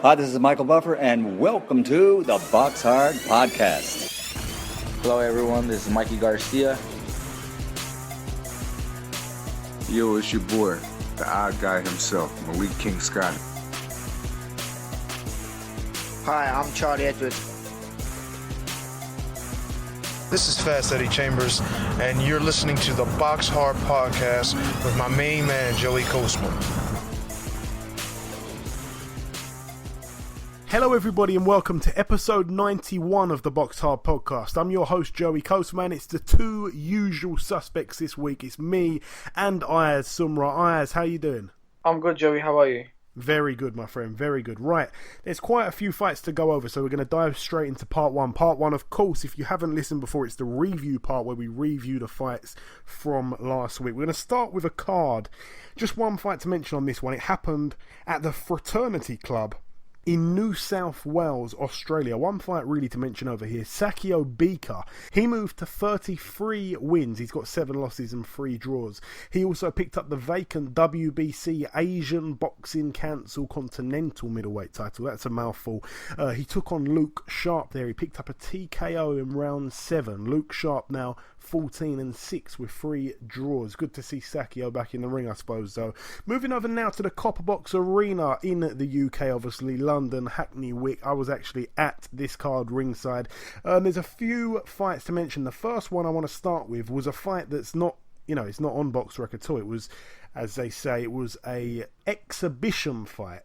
Hi, this is Michael Buffer, and welcome to the BoxHard Podcast. Hello, everyone. This is Mikey Garcia. Yo, it's your boy, the odd guy himself, Malik King Scott. Hi, I'm Charlie Edwards. This is Fast Eddie Chambers, and you're listening to the BoxHard Podcast with my main man, Joey Coastman. Hello everybody and welcome to episode 91 of the BoxHard Podcast. I'm your host Joey Coastman. It's the two usual suspects this week. It's me and Ayaz Sumra. Ayaz, how you doing? I'm good, Joey. How are you? Very good, my friend. Very good. Right, there's quite a few fights to go over, so we're going to dive straight into part one. Part one, of course, if you haven't listened before, it's the review part where we review the fights from last week. We're going to start with a card. Just one fight to mention on this one. It happened at the Fraternity Club in New South Wales, Australia. One fight really to mention over here. Sakio Bika. He moved to 33 wins. He's got 7 losses and 3 draws. He also picked up the vacant WBC Asian Boxing Council Continental middleweight title. That's a mouthful. He took on Luke Sharp there. He picked up a TKO in round 7. Luke Sharp now 14-6 with 3 draws. Good to see Sakio back in the ring, I suppose, though. Moving over now to the Copper Box Arena in the UK, obviously, London, Hackney Wick. I was actually at this card ringside. There's a few fights to mention. The first one I want to start with was a fight that's not, it's not on BoxRec at all. It was, as they say, it was a exhibition fight.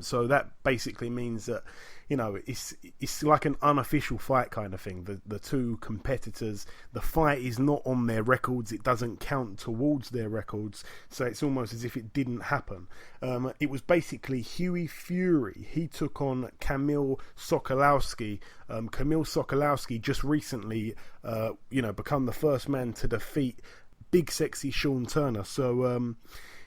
So that basically means that, it's like an unofficial fight kind of thing. The two competitors, the fight is not on their records. It doesn't count towards their records. So it's almost as if it didn't happen. It was basically Hughie Fury. He took on Kamil Sokolowski. Kamil Sokolowski just recently, become the first man to defeat Big Sexy Sean Turner. So,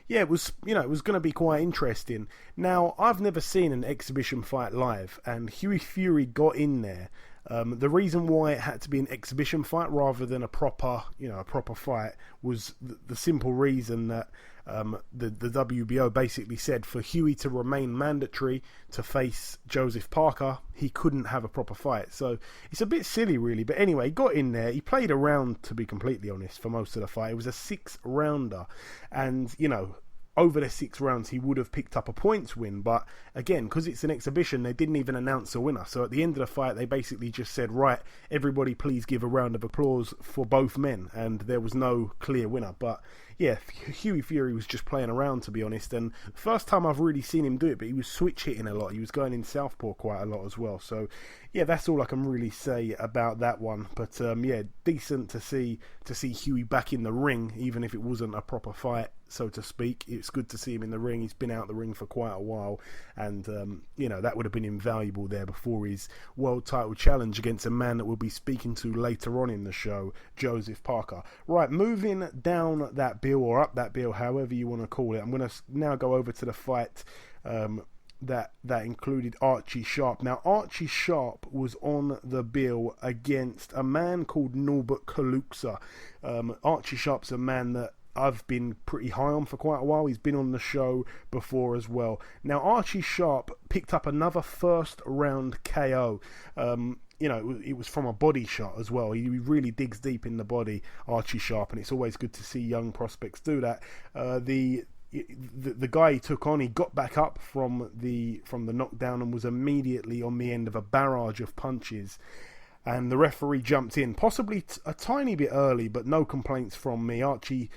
it was going to be quite interesting. Now, I've never seen an exhibition fight live, and Hughie Fury got in there. The reason why it had to be an exhibition fight rather than a proper fight was the simple reason that the WBO basically said for Hughie to remain mandatory to face Joseph Parker, he couldn't have a proper fight. So it's a bit silly, really. But anyway, he got in there. He played around, to be completely honest, for most of the fight. It was a 6-rounder. And, over the 6 rounds, he would have picked up a points win. But again, because it's an exhibition, they didn't even announce a winner. So at the end of the fight, they basically just said, right, everybody please give a round of applause for both men. And there was no clear winner. But yeah, Hughie Fury was just playing around, to be honest. And first time I've really seen him do it, but he was switch hitting a lot. He was going in southpaw quite a lot as well. So yeah, that's all I can really say about that one. But decent to see Hughie back in the ring, even if it wasn't a proper fight, so to speak. It's good to see him in the ring. He's been out the ring for quite a while, and that would have been invaluable there before his world title challenge against a man that we'll be speaking to later on in the show, Joseph Parker. Right, moving down that bill, or up that bill, however you want to call it, I'm going to now go over to the fight that included Archie Sharp. Now, Archie Sharp was on the bill against a man called Norbert Kaluksa. Archie Sharp's a man that I've been pretty high on for quite a while. He's been on the show before as well. Now, Archie Sharp picked up another first round KO. It was from a body shot as well. He really digs deep in the body, Archie Sharp, and it's always good to see young prospects do that. The guy he took on, he got back up from the knockdown and was immediately on the end of a barrage of punches. And the referee jumped in, possibly a tiny bit early, but no complaints from me. Archie,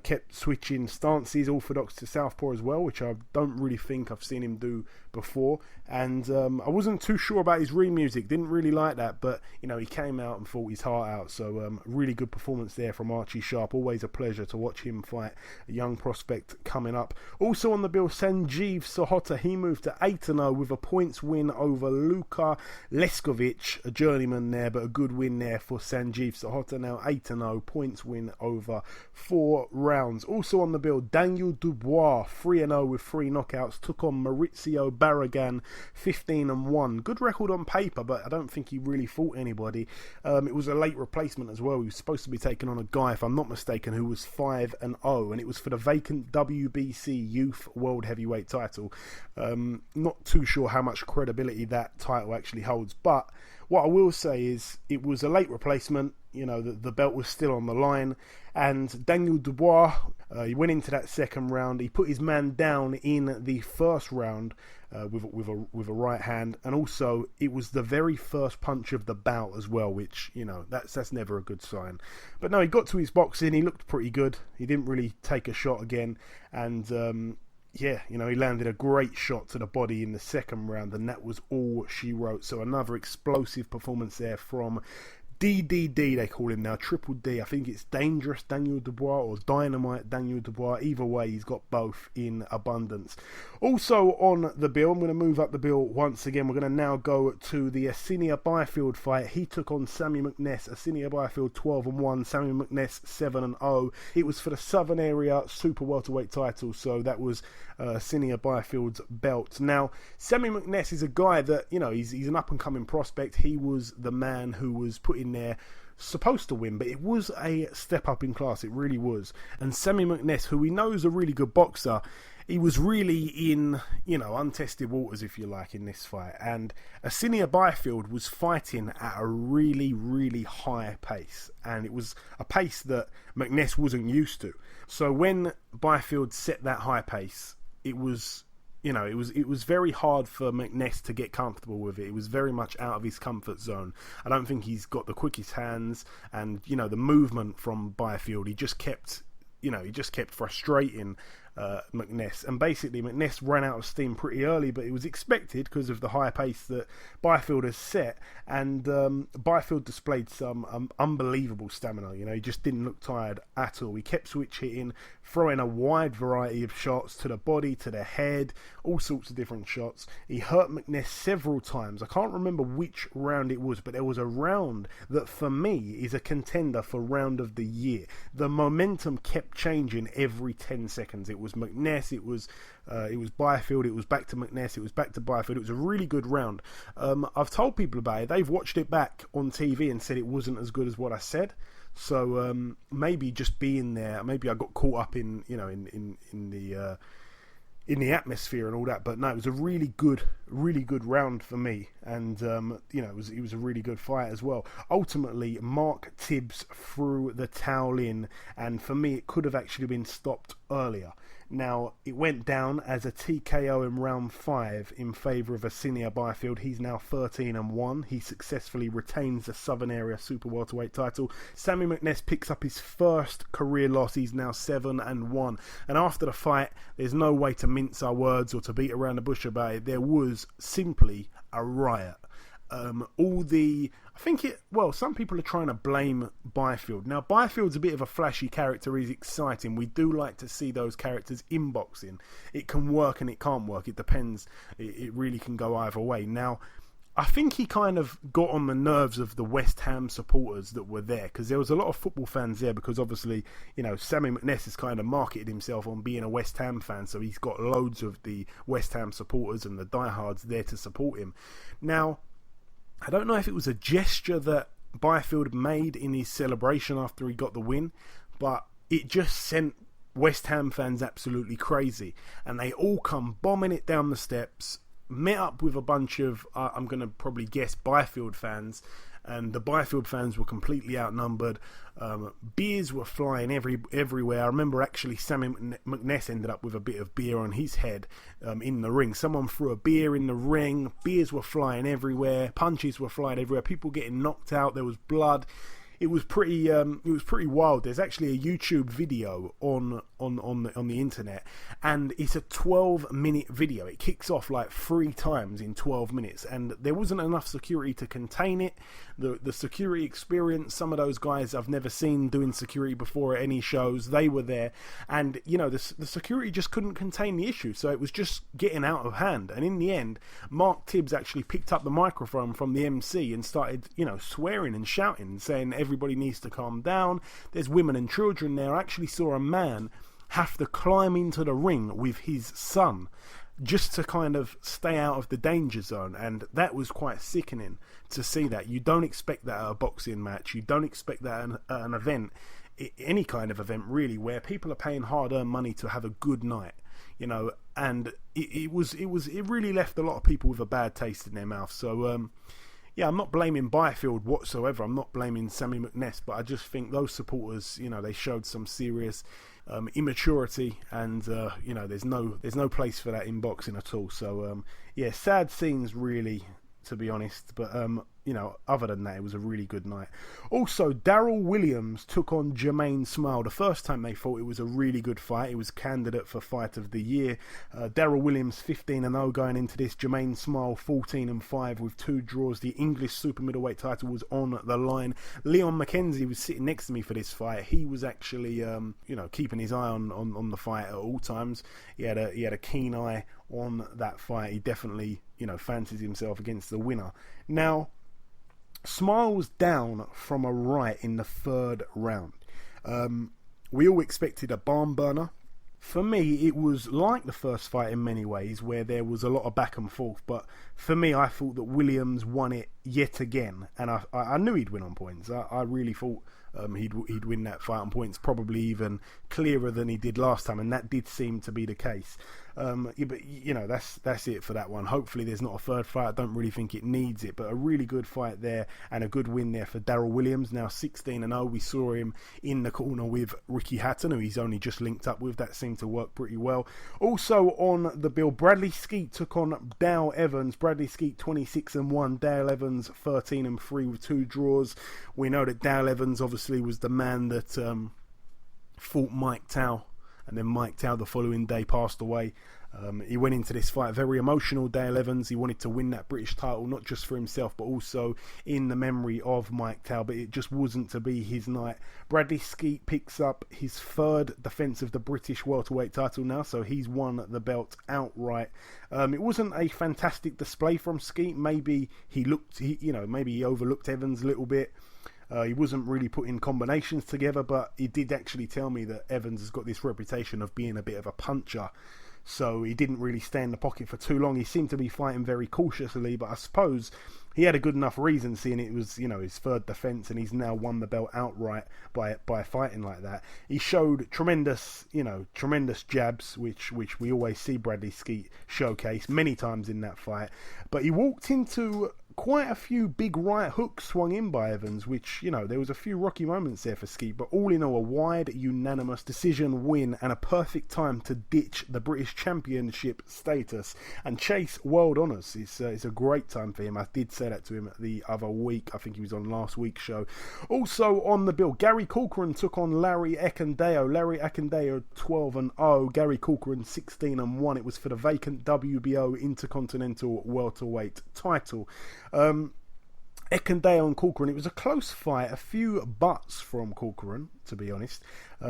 kept switching stances, orthodox to southpaw as well, which I don't really think I've seen him do before. And I wasn't too sure about his ring music, didn't really like that, but he came out and fought his heart out. So really good performance there from Archie Sharp. Always a pleasure to watch him fight a young prospect coming up. Also on the bill, Sanjeev Sohota. He moved to 8-0 with a points win over Luka Leskovic, a journeyman there, but a good win there for Sanjeev Sahota. Now 8-0, points win over 4 rounds. Also on the bill, Daniel Dubois, 3-0 with 3 knockouts, took on Maurizio Barragan, 15-1. Good record on paper, but I don't think he really fought anybody. It was a late replacement as well. He was supposed to be taking on a guy, if I'm not mistaken, who was 5-0, and it was for the vacant WBC Youth World Heavyweight title. Not too sure how much credibility that title actually holds, but what I will say is it was a late replacement. You know, the belt was still on the line, and Daniel Dubois, he went into that second round. He put his man down in the first round with a right hand, and also it was the very first punch of the bout as well, which, you know, that's never a good sign. But no, he got to his boxing. He looked pretty good. He didn't really take a shot again, and yeah, you know, he landed a great shot to the body in the second round, and that was all she wrote. So another explosive performance there from DDD, they call him now, Triple D. I think it's Dangerous Daniel Dubois or Dynamite Daniel Dubois. Either way, he's got both in abundance. Also on the bill, I'm going to move up the bill once again. We're going to now go to the Asinia Byfield fight. He took on Sammy McNess. Asinia Byfield 12-1, Sammy McNess 7-0. It was for the Southern Area Super Welterweight title, so that was Asinia Byfield's belt. Now, Sammy McNess is a guy that, you know, he's an up-and-coming prospect. He was the man who was put in there supposed to win, but it was a step up in class. It really was. And Sammy McNess, who we know is a really good boxer, he was really in, you know, untested waters, if you like, in this fight. And Asinia Byfield was fighting at a really, really high pace. And it was a pace that McNess wasn't used to. So when Byfield set that high pace, it was, you know, it was very hard for McNess to get comfortable with it. It was very much out of his comfort zone. I don't think he's got the quickest hands, and, you know, the movement from Byfield, he just kept frustrating McNess, and basically McNess ran out of steam pretty early, but it was expected because of the high pace that Byfield has set, and Byfield displayed some unbelievable stamina. You know, he just didn't look tired at all. He kept switch hitting, throwing a wide variety of shots to the body, to the head, all sorts of different shots. He hurt McNess several times. I can't remember which round it was, but there was a round that for me is a contender for round of the year. The momentum kept changing every 10 seconds. It was McNess, it was Byfield, it was back to McNess, it was back to Byfield. It was a really good round. I've told people about it. They've watched it back on TV and said it wasn't as good as what I said. So maybe just being there, maybe I got caught up in, you know, in the atmosphere and all that. But no, it was a really good round for me, and you know, it was a really good fight as well. Ultimately, Mark Tibbs threw the towel in, and for me, it could have actually been stopped earlier. Now, it went down as a TKO in round 5 in favour of Asinia Byfield. He's now 13-1. He successfully retains the Southern Area Super Welterweight title. Sammy McNess picks up his first career loss. He's now 7-1. And after the fight, there's no way to mince our words or to beat around the bush about it. There was simply a riot. Some people are trying to blame Byfield. Now, Byfield's a bit of a flashy character. He's exciting. We do like to see those characters in boxing. It can work and it can't work. It depends. It really can go either way. Now, I think he kind of got on the nerves of the West Ham supporters that were there, because there was a lot of football fans there, because obviously, you know, Sammy McNess has kind of marketed himself on being a West Ham fan, so he's got loads of the West Ham supporters and the diehards there to support him. Now, I don't know if it was a gesture that Byfield made in his celebration after he got the win, but it just sent West Ham fans absolutely crazy, and they all come bombing it down the steps, met up with a bunch of, I'm going to probably guess, Byfield fans, and the Byfield fans were completely outnumbered. Beers were flying everywhere. I remember actually Sammy McNess ended up with a bit of beer on his head in the ring. Someone threw a beer in the ring. Beers were flying everywhere. Punches were flying everywhere. People getting knocked out. There was blood. it was pretty wild. There's actually a YouTube video on the internet, and it's a 12-minute video. It kicks off like 3 times in 12 minutes, and there wasn't enough security to contain it. The security experience, some of those guys I've never seen doing security before at any shows, they were there, and the security just couldn't contain the issue, so it was just getting out of hand. And in the end, Mark Tibbs actually picked up the microphone from the MC and started swearing and shouting, saying everybody needs to calm down, there's women and children there. I actually saw a man have to climb into the ring with his son just to kind of stay out of the danger zone, and that was quite sickening to see that. You don't expect that at a boxing match, you don't expect that at an event, any kind of event really, where people are paying hard-earned money to have a good night, and it really left a lot of people with a bad taste in their mouth. So yeah, I'm not blaming Byfield whatsoever. I'm not blaming Sammy McNess, but I just think those supporters, they showed some serious immaturity, and there's no place for that in boxing at all. So yeah, sad scenes really, to be honest. But other than that, it was a really good night. Also, Darrell Williams took on Jermaine Smile. The first time they thought it was a really good fight. It was candidate for Fight of the Year. Darrell Williams 15-0 going into this. Jermaine Smile 14-5 with 2 draws. The English super middleweight title was on the line. Leon McKenzie was sitting next to me for this fight. He was actually keeping his eye on the fight at all times. He had a keen eye on that fight. He definitely fancies himself against the winner. Now, Smile was down from a right in the 3rd round. We all expected a barn burner. For me, it was like the first fight in many ways, where there was a lot of back and forth. But for me, I thought that Williams won it yet again, and I knew he'd win on points. I really thought he'd win that fight on points, probably even clearer than he did last time, and that did seem to be the case. But that's it for that one. Hopefully there's not a third fight. I don't really think it needs it, but a really good fight there and a good win there for Darrell Williams. Now 16-0. We saw him in the corner with Ricky Hatton, who he's only just linked up with. That seemed to work pretty well. Also on the bill, Bradley Skeet took on Dale Evans. Bradley Skeet 26-1, Dale Evans 13-3 with 2 draws. We know that Dale Evans obviously was the man that fought Mike Tao, and then Mike Tao the following day passed away. He went into this fight very emotional, Dale Evans. He wanted to win that British title, not just for himself, but also in the memory of Mike Tao, but it just wasn't to be his night. Bradley Skeet picks up his 3rd defence of the British welterweight title now, so he's won the belt outright. It wasn't a fantastic display from Skeet. Maybe he overlooked Evans a little bit. He wasn't really putting combinations together, but he did actually tell me that Evans has got this reputation of being a bit of a puncher. So he didn't really stay in the pocket for too long. He seemed to be fighting very cautiously, but I suppose he had a good enough reason, seeing it was, his 3rd defence, and he's now won the belt outright by fighting like that. He showed tremendous jabs, which we always see Bradley Skeet showcase many times in that fight. But he walked into quite a few big right hooks swung in by Evans, which, there was a few rocky moments there for Skeet, but all in all, a wide, unanimous decision win and a perfect time to ditch the British Championship status and chase world honours. It's a great time for him. I did say that to him the other week. I think he was on last week's show. Also on the bill, Gary Corcoran took on Larry Ekendayo. Larry Ekendayo 12-0, Gary Corcoran 16-1. It was for the vacant WBO Intercontinental Welterweight title. Ekendayo and Corcoran, it was a close fight, a few butts from Corcoran, to be honest.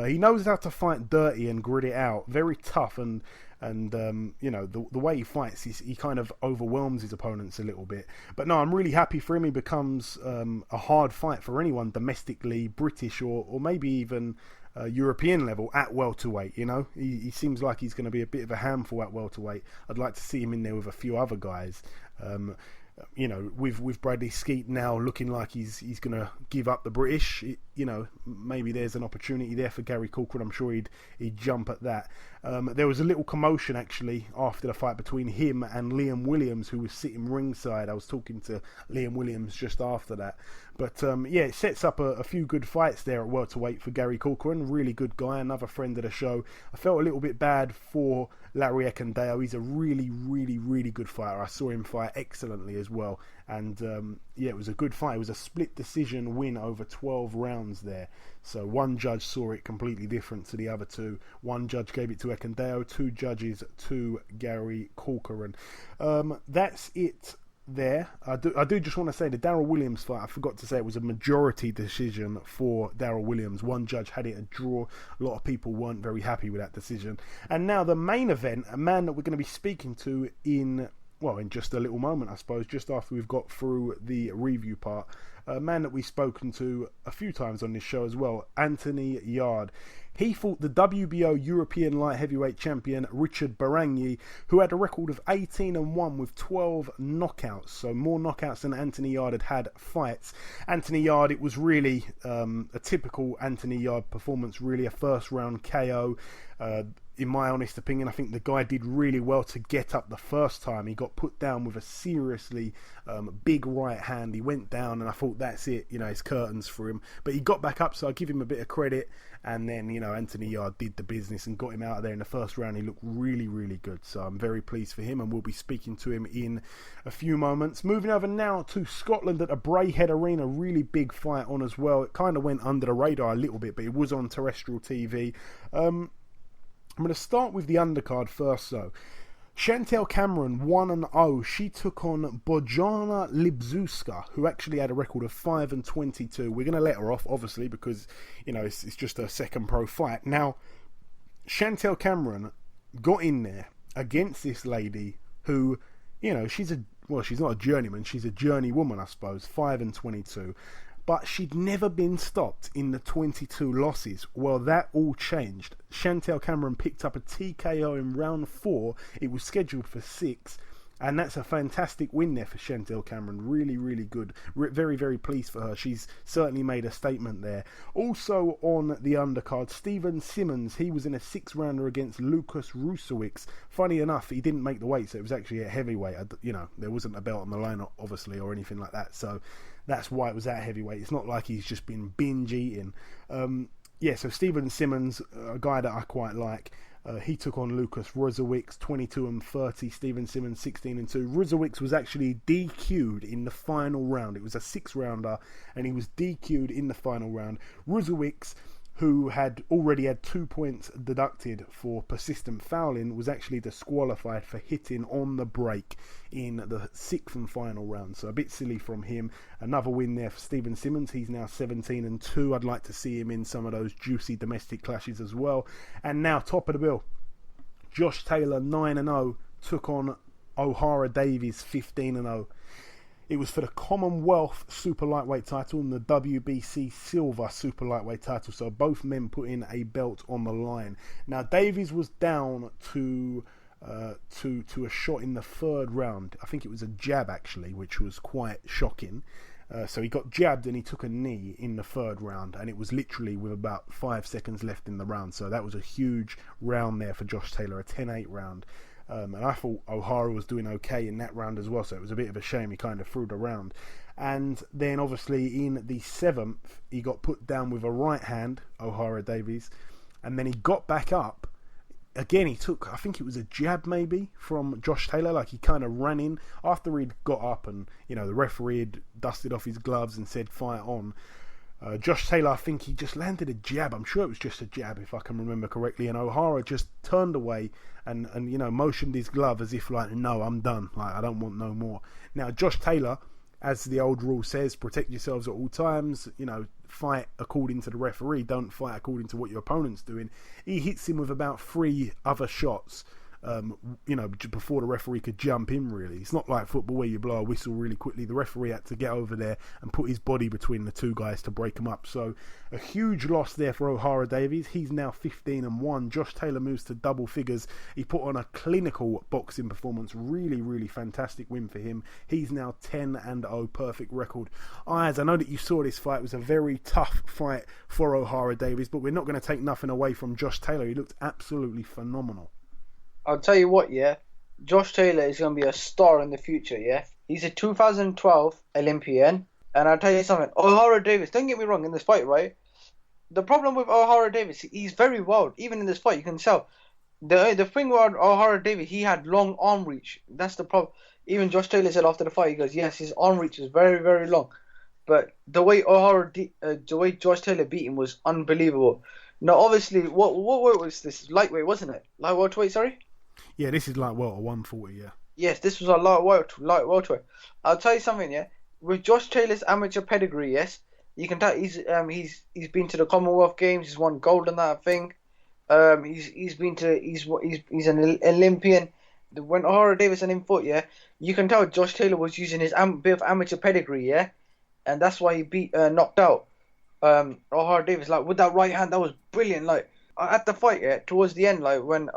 He knows how to fight dirty and grit it out, very tough, and the way he fights, he kind of overwhelms his opponents a little bit. But no, I'm really happy for him. He becomes a hard fight for anyone domestically, British or maybe even European level at welterweight. He seems like he's going to be a bit of a handful at welterweight. I'd like to see him in there with a few other guys. With Bradley Skeet now looking like he's going to give up the British, maybe there's an opportunity there for Gary Corcoran. I'm sure he'd jump at that. There was a little commotion actually after the fight between him and Liam Williams, who was sitting ringside. I was talking to Liam Williams just after that. But it sets up a few good fights there at welterweight for Gary Corcoran. Really good guy, another friend of the show. I felt a little bit bad for Larry Ekendale. He's a really, really, really good fighter. I saw him fight excellently as well. And it was a good fight. It was a split decision win over 12 rounds there. So one judge saw it completely different to the other two. One judge gave it to Ekendale, two judges to Gary Corcoran. That's it there. I do just want to say the Darryl Williams fight, I forgot to say it was a majority decision for Darryl Williams. One judge had it a draw. A lot of people weren't very happy with that decision. And now the main event, a man that we're going to be speaking to in just a little moment, I suppose, just after we've got through the review part. A man that we've spoken to a few times on this show as well, Anthony Yarde. He fought the WBO European light heavyweight champion Richard Barangyi, who had a record of 18-1 with 12 knockouts, so more knockouts than Anthony Yarde had fights. Anthony Yarde, it was really a typical Anthony Yarde performance, really a first round KO. In my honest opinion, I think the guy did really well to get up the first time. He got put down with a seriously big right hand. He went down and I thought, that's it, it's curtains for him. But he got back up, so I give him a bit of credit. And then, Anthony Yarde did the business and got him out of there in the first round. He looked really, really good. So I'm very pleased for him, and we'll be speaking to him in a few moments. Moving over now to Scotland at the Braehead Arena. Really big fight on as well. It kind of went under the radar a little bit, but it was on terrestrial TV. I'm going to start with the undercard first, though. Chantel Cameron 1-0. She took on Bojana Libzuska, who actually had a record of 5-22. We're going to let her off, obviously, because it's just her second pro fight. Now, Chantel Cameron got in there against this lady who, she's not a journeyman, she's a journeywoman, I suppose. 5-22. But she'd never been stopped in the 22 losses. Well, that all changed. Chantel Cameron picked up a TKO in round 4. It was scheduled for 6. And that's a fantastic win there for Chantel Cameron. Really, really good. Very, very pleased for her. She's certainly made a statement there. Also on the undercard, Stephen Simmons. He was in a 6-rounder against Lucas Rusewicz. Funny enough, he didn't make the weight, so it was actually a heavyweight. There wasn't a belt on the line, obviously, or anything like that. So that's why it was at heavyweight. It's not like he's just been binge eating. So Stephen Simmons, a guy that I quite like. He took on Lucas Rusewicz, 22-30. Stephen Simmons, 16-2. Rusewicz was actually DQ'd in the final round. It was a 6-rounder, and he was DQ'd in the final round. Rusewicz, who had already had 2 points deducted for persistent fouling, was actually disqualified for hitting on the break in the 6th and final round. So a bit silly from him. Another win there for Stephen Simmons. He's now 17-2. I'd like to see him in some of those juicy domestic clashes as well. And now top of the bill, Josh Taylor 9-0 took on O'Hara Davies 15-0. It was for the Commonwealth Super Lightweight title and the WBC Silver Super Lightweight title. So both men put in a belt on the line. Now Davies was down to a shot in the 3rd round. I think it was a jab actually, which was quite shocking. So he got jabbed and he took a knee in the 3rd round, and it was literally with about 5 seconds left in the round. So that was a huge round there for Josh Taylor, a 10-8 round. And I thought O'Hara was doing okay in that round as well, so it was a bit of a shame he kind of threw the round. And then obviously in the 7th, he got put down with a right hand, O'Hara Davies, and then he got back up. Again, he took, I think it was a jab maybe, from Josh Taylor, like he kind of ran in after he'd got up and, the referee had dusted off his gloves and said fight on. Josh Taylor, I think he just landed a jab. I'm sure it was just a jab, if I can remember correctly. And O'Hara just turned away and motioned his glove as if like, no, I'm done. Like, I don't want no more. Now, Josh Taylor, as the old rule says, protect yourselves at all times. Fight according to the referee. Don't fight according to what your opponent's doing. He hits him with about 3 other shots. before the referee could jump in, really. It's not like football where you blow a whistle really quickly. The referee had to get over there and put his body between the two guys to break them up. So a huge loss there for O'Hara Davies. He's now 15-1. Josh Taylor moves to double figures. He put on a clinical boxing performance. Really, really fantastic win for him. He's now 10-0, perfect record. Ayaz, I know that you saw this fight. It was a very tough fight for O'Hara Davies, but we're not going to take nothing away from Josh Taylor. He looked absolutely phenomenal. I'll tell you what, yeah. Josh Taylor is going to be a star in the future, yeah. He's a 2012 Olympian. And I'll tell you something. O'Hara Davies, don't get me wrong, in this fight, right? The problem with O'Hara Davies, he's very wild. Even in this fight, you can tell. The thing with O'Hara Davies, he had long arm reach. That's the problem. Even Josh Taylor said after the fight, he goes, yes, his arm reach is very, very long. But the way Josh Taylor beat him was unbelievable. Now, obviously, what was this? Lightweight, wasn't it? Light welterweight, sorry? Yeah, this is light welter, 140, yeah. Yes, this was a light welterweight. I'll tell you something, yeah. With Josh Taylor's amateur pedigree, yes, you can tell he's been to the Commonwealth Games. He's won gold in that thing. He's an Olympian. When O'Hara Davies and him fought, yeah, you can tell Josh Taylor was using his bit of amateur pedigree, yeah, and that's why he knocked out O'Hara Davies. Like with that right hand, that was brilliant. Like at the fight, yeah, towards the end, like when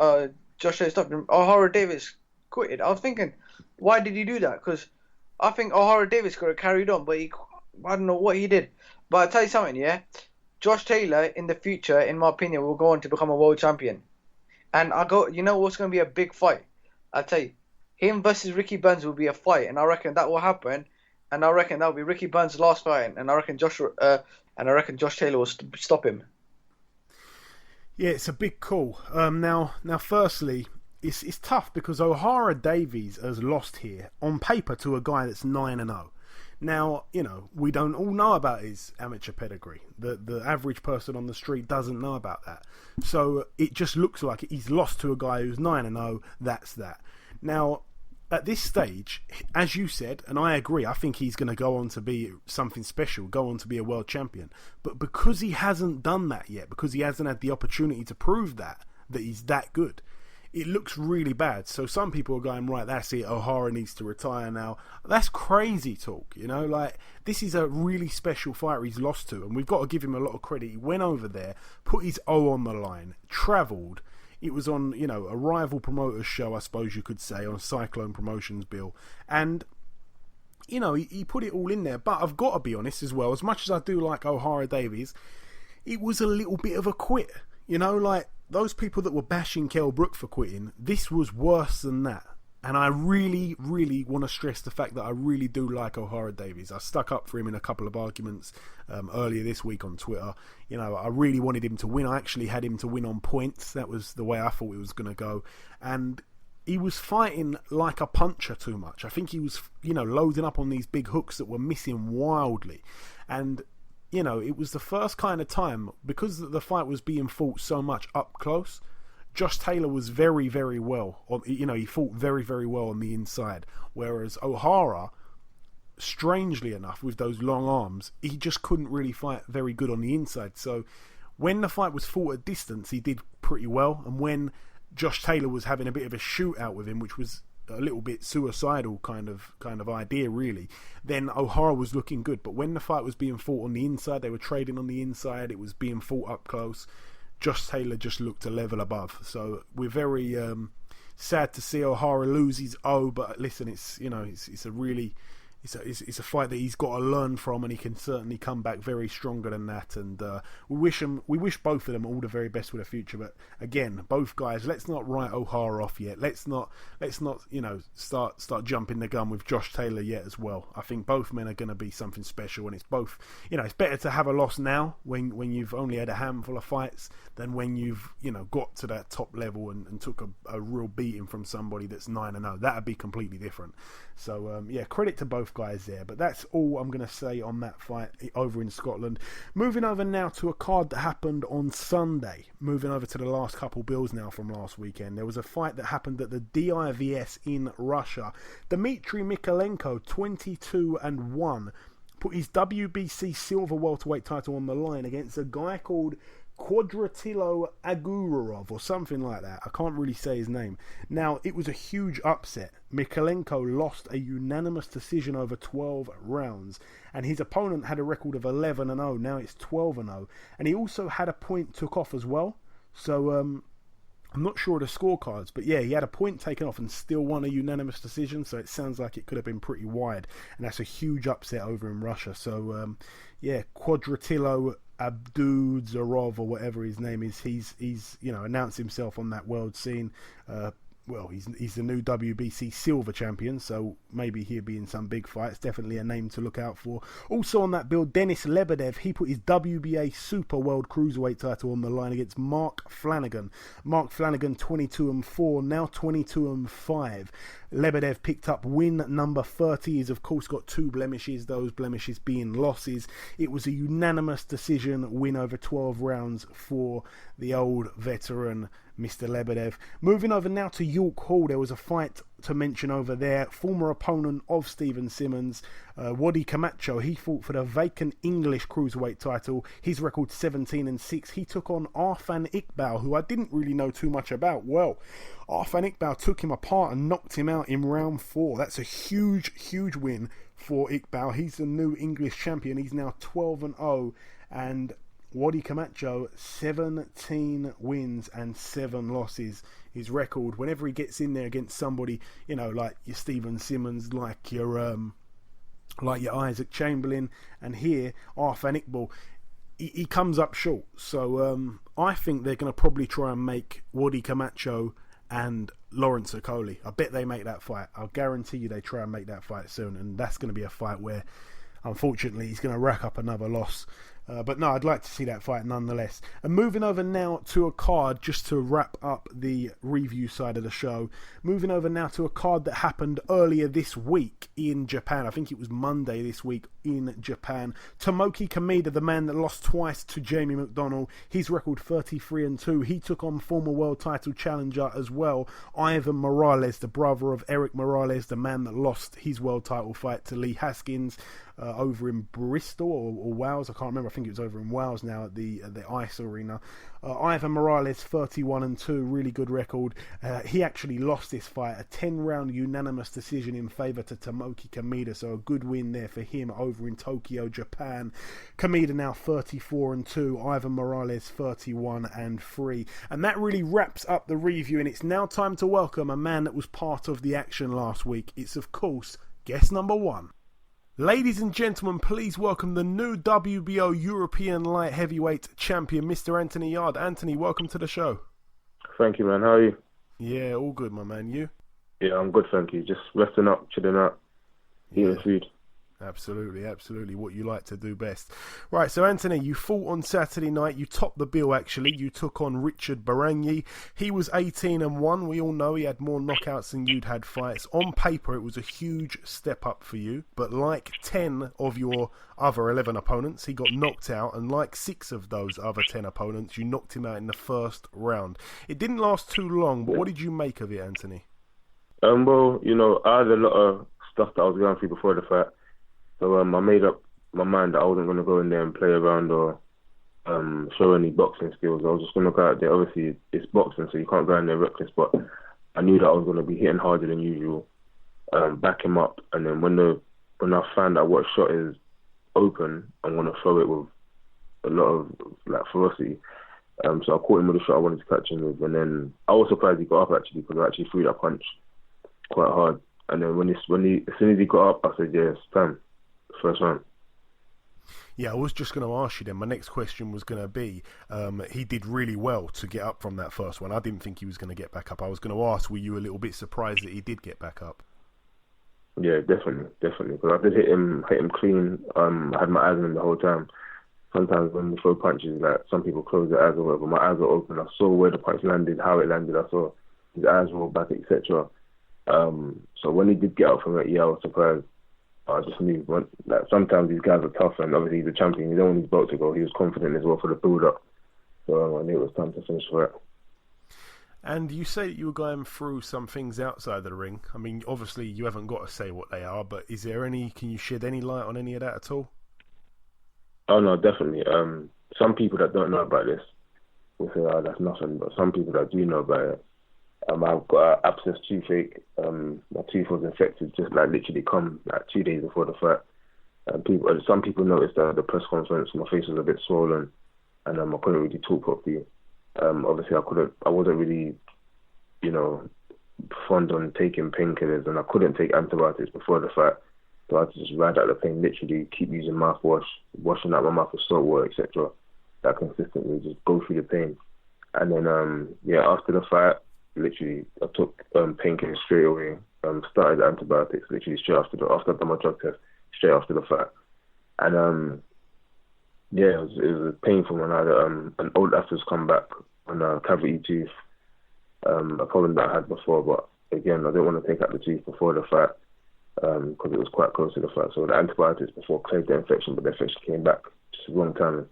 Josh Taylor stopped him, O'Hara Davies quitted. I was thinking, why did he do that? Because I think O'Hara Davies could have carried on, but I don't know what he did. But I'll tell you something, yeah, Josh Taylor in the future, in my opinion, will go on to become a world champion. And you know what's going to be a big fight? I'll tell you, him versus Ricky Burns will be a fight, and I reckon that will happen. And I reckon that will be Ricky Burns' last fight, and I reckon Josh Taylor will stop him. Yeah, it's a big call. Now, firstly, it's tough because O'Hara Davies has lost here on paper to a guy that's 9-0. Now, we don't all know about his amateur pedigree. The average person on the street doesn't know about that. So it just looks like he's lost to a guy who's 9-0. That's that. Now, at this stage, as you said, and I agree, I think he's going to go on to be something special, go on to be a world champion. But because he hasn't done that yet, because he hasn't had the opportunity to prove that he's that good, it looks really bad. So some people are going, right, that's it, O'Hara needs to retire now. That's crazy talk, like this is a really special fighter he's lost to, and we've got to give him a lot of credit. He went over there, put his O on the line, travelled. It was on, a rival promoter's show, I suppose you could say, on Cyclone Promotions bill. And, he put it all in there. But I've got to be honest as well, as much as I do like O'Hara Davies, it was a little bit of a quit. Like those people that were bashing Kell Brook for quitting, this was worse than that. And I really, really want to stress the fact that I really do like O'Hara Davies. I stuck up for him in a couple of arguments earlier this week on Twitter. I really wanted him to win. I actually had him to win on points. That was the way I thought it was going to go. And he was fighting like a puncher too much. I think he was, loading up on these big hooks that were missing wildly. And, it was the first kind of time, because the fight was being fought so much up close, Josh Taylor was very, very well. He fought very, very well on the inside. Whereas O'Hara, strangely enough, with those long arms, he just couldn't really fight very good on the inside. So when the fight was fought at distance, he did pretty well. And when Josh Taylor was having a bit of a shootout with him, which was a little bit suicidal kind of idea, really, then O'Hara was looking good. But when the fight was being fought on the inside, they were trading on the inside, it was being fought up close, Josh Taylor just looked a level above. So we're very sad to see O'Hara lose his O, but listen, it's a fight that he's got to learn from, and he can certainly come back very stronger than that. And we wish both of them all the very best for the future. But again, both guys, let's not write O'Hara off yet. Let's not start jumping the gun with Josh Taylor yet as well. I think both men are going to be something special, and it's both. It's better to have a loss now when you've only had a handful of fights than when you've got to that top level and took a real beating from somebody that's 9-0. That'd be completely different. So credit to both guys there. But that's all I'm going to say on that fight over in Scotland. Moving over now to a card that happened on Sunday. Moving over to the last couple bills now from last weekend. There was a fight that happened at the DIVS in Russia. Dmitry Mikalenko, 22-1, put his WBC silver welterweight title on the line against a guy called Quadratilo Agurov or something like that. I can't really say his name. Now, it was a huge upset. Mykolenko lost a unanimous decision over 12 rounds, and his opponent had a record of 11-0. Now it's 12-0, and he also had a point took off as well. So I'm not sure of the scorecards, but yeah, he had a point taken off and still won a unanimous decision. So it sounds like it could have been pretty wide, and that's a huge upset over in Russia. So yeah, Quadratilo Abduzarov or whatever his name is, he's announced himself on that world scene. Well, he's the new WBC silver champion, so maybe he'll be in some big fights. Definitely a name to look out for. Also on that bill, Denis Lebedev, he put his WBA Super World Cruiserweight title on the line against Mark Flanagan. Mark Flanagan 22-4, now 22-5. Lebedev picked up win number 30. He's of course got 2 blemishes, those blemishes being losses. It was a unanimous decision win over 12 rounds for the old veteran Mr. Lebedev. Moving over now to York Hall, there was a fight to mention over there. Former opponent of Stephen Simmons, Wadi Camacho, he fought for the vacant English cruiserweight title. His record 17-6. He took on Arfan Iqbal, who I didn't really know too much about. Well, Arfan Iqbal took him apart and knocked him out in round 4. That's a huge win for Iqbal. He's the new English champion. He's now 12-0, and Wadi Camacho, 17 wins and 7 losses. His record, whenever he gets in there against somebody, like your Stephen Simmons, like your Isaac Chamberlain, and here, Arfan Iqbal, he comes up short. So I think they're going to probably try and make Wadi Camacho and Lawrence Okoli. I bet they make that fight. I'll guarantee you they try and make that fight soon, and that's going to be a fight where, unfortunately, he's going to rack up another loss. But no, I'd like to see that fight nonetheless. And moving over now to a card, just to wrap up the review side of the show. Moving over now to a card that happened earlier this week in Japan. I think it was Monday this week in Japan. Tomoki Kameda, the man that lost twice to Jamie McDonnell. His record 33-2. He took on former world title challenger as well, Ivan Morales, the brother of Eric Morales, the man that lost his world title fight to Lee Haskins over in Bristol or Wales. I can't remember. I think it was over in Wales now at the Ice Arena. Ivan Morales 31-2, really good record. He actually lost this fight, a 10-round unanimous decision in favour to Tomoki Kameda, so a good win there for him over in Tokyo, Japan. Kameda now 34-2, Ivan Morales 31-3, and that really wraps up the review. And it's now time to welcome a man that was part of the action last week. It's of course guest number 1. Ladies and gentlemen, please welcome the new WBO European light heavyweight champion, Mr. Anthony Yarde. Anthony, welcome to the show. Thank you, man. How are you? Yeah, all good, my man. You? Yeah, I'm good, thank you. Just resting up, chilling out, eating food. Absolutely. What you like to do best. Right, so Anthony, you fought on Saturday night. You topped the bill, actually. You took on Richard Barangyi. He was 18-1. We all know he had more knockouts than you'd had fights. On paper, it was a huge step up for you. But like 10 of your other 11 opponents, he got knocked out. And like 6 of those other 10 opponents, you knocked him out in the first round. It didn't last too long, but what did you make of it, Anthony? Well, I had a lot of stuff that I was going through before the fight. So I made up my mind that I wasn't going to go in there and play around or show any boxing skills. I was just going to go out there. Obviously, it's boxing, so you can't go in there reckless. But I knew that I was going to be hitting harder than usual, back him up. And then when I found out what shot is open, I'm going to throw it with a lot of ferocity. So I caught him with a shot I wanted to catch him with. And then I was surprised he got up, actually, because I actually threw that punch quite hard. And then as soon as he got up, I said, yeah, it's time. First round. Yeah, I was just going to ask you then. My next question was going to be, he did really well to get up from that first one. I didn't think he was going to get back up. I was going to ask, were you a little bit surprised that he did get back up? Yeah, definitely. Because I did hit him clean. I had my eyes on him the whole time. Sometimes when you throw punches, like some people close their eyes or whatever, my eyes were open. I saw where the punch landed, how it landed. I saw his eyes roll back, etc. So when he did get up from it, yeah, I was surprised. I just knew, sometimes these guys are tough, and obviously he's a champion. He don't want his belt to go. He was confident as well for the build-up. So I knew it was time to finish for it. And you say that you were going through some things outside of the ring. I mean, obviously you haven't got to say what they are, but can you shed any light on any of that at all? Oh, no, definitely. Some people that don't know about this, will say, oh, that's nothing. But some people that do know about it, I've got an abscess toothache. My tooth was infected just like literally come like 2 days before the fight. Some people noticed that at the press conference my face was a bit swollen, and I couldn't really talk properly. Obviously, I wasn't really, fond on taking painkillers, and I couldn't take antibiotics before the fight. So I had to just ride out the pain, literally keep using mouthwash, washing out my mouth with salt water, etc. That consistently just go through the pain. And then, after the fight, literally, I took painkillers straight away. Started antibiotics literally straight after I'd done my drug test, straight after the fight. And it was painful when I had an old after's come back on a cavity tooth, a problem that I had before. But again, I didn't want to take out the tooth before the fight because it was quite close to the fight. So the antibiotics before cleared the infection, but the infection came back just wrong timing.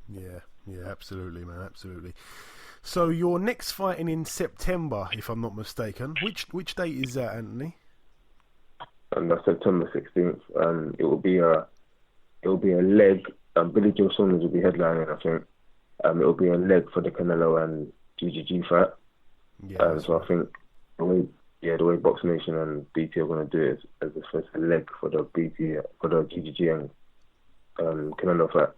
Yeah, absolutely, man, absolutely. So you're next fighting in September, if I'm not mistaken. Which date is that, Anthony? And that's September 16th. It will be a leg. Billy Joe Saunders will be headlining, I think. It will be a leg for the Canelo and GGG fight. Yeah. So I think the way Box Nation and BT are going to do it is as the first leg for the GGG and Canelo fight.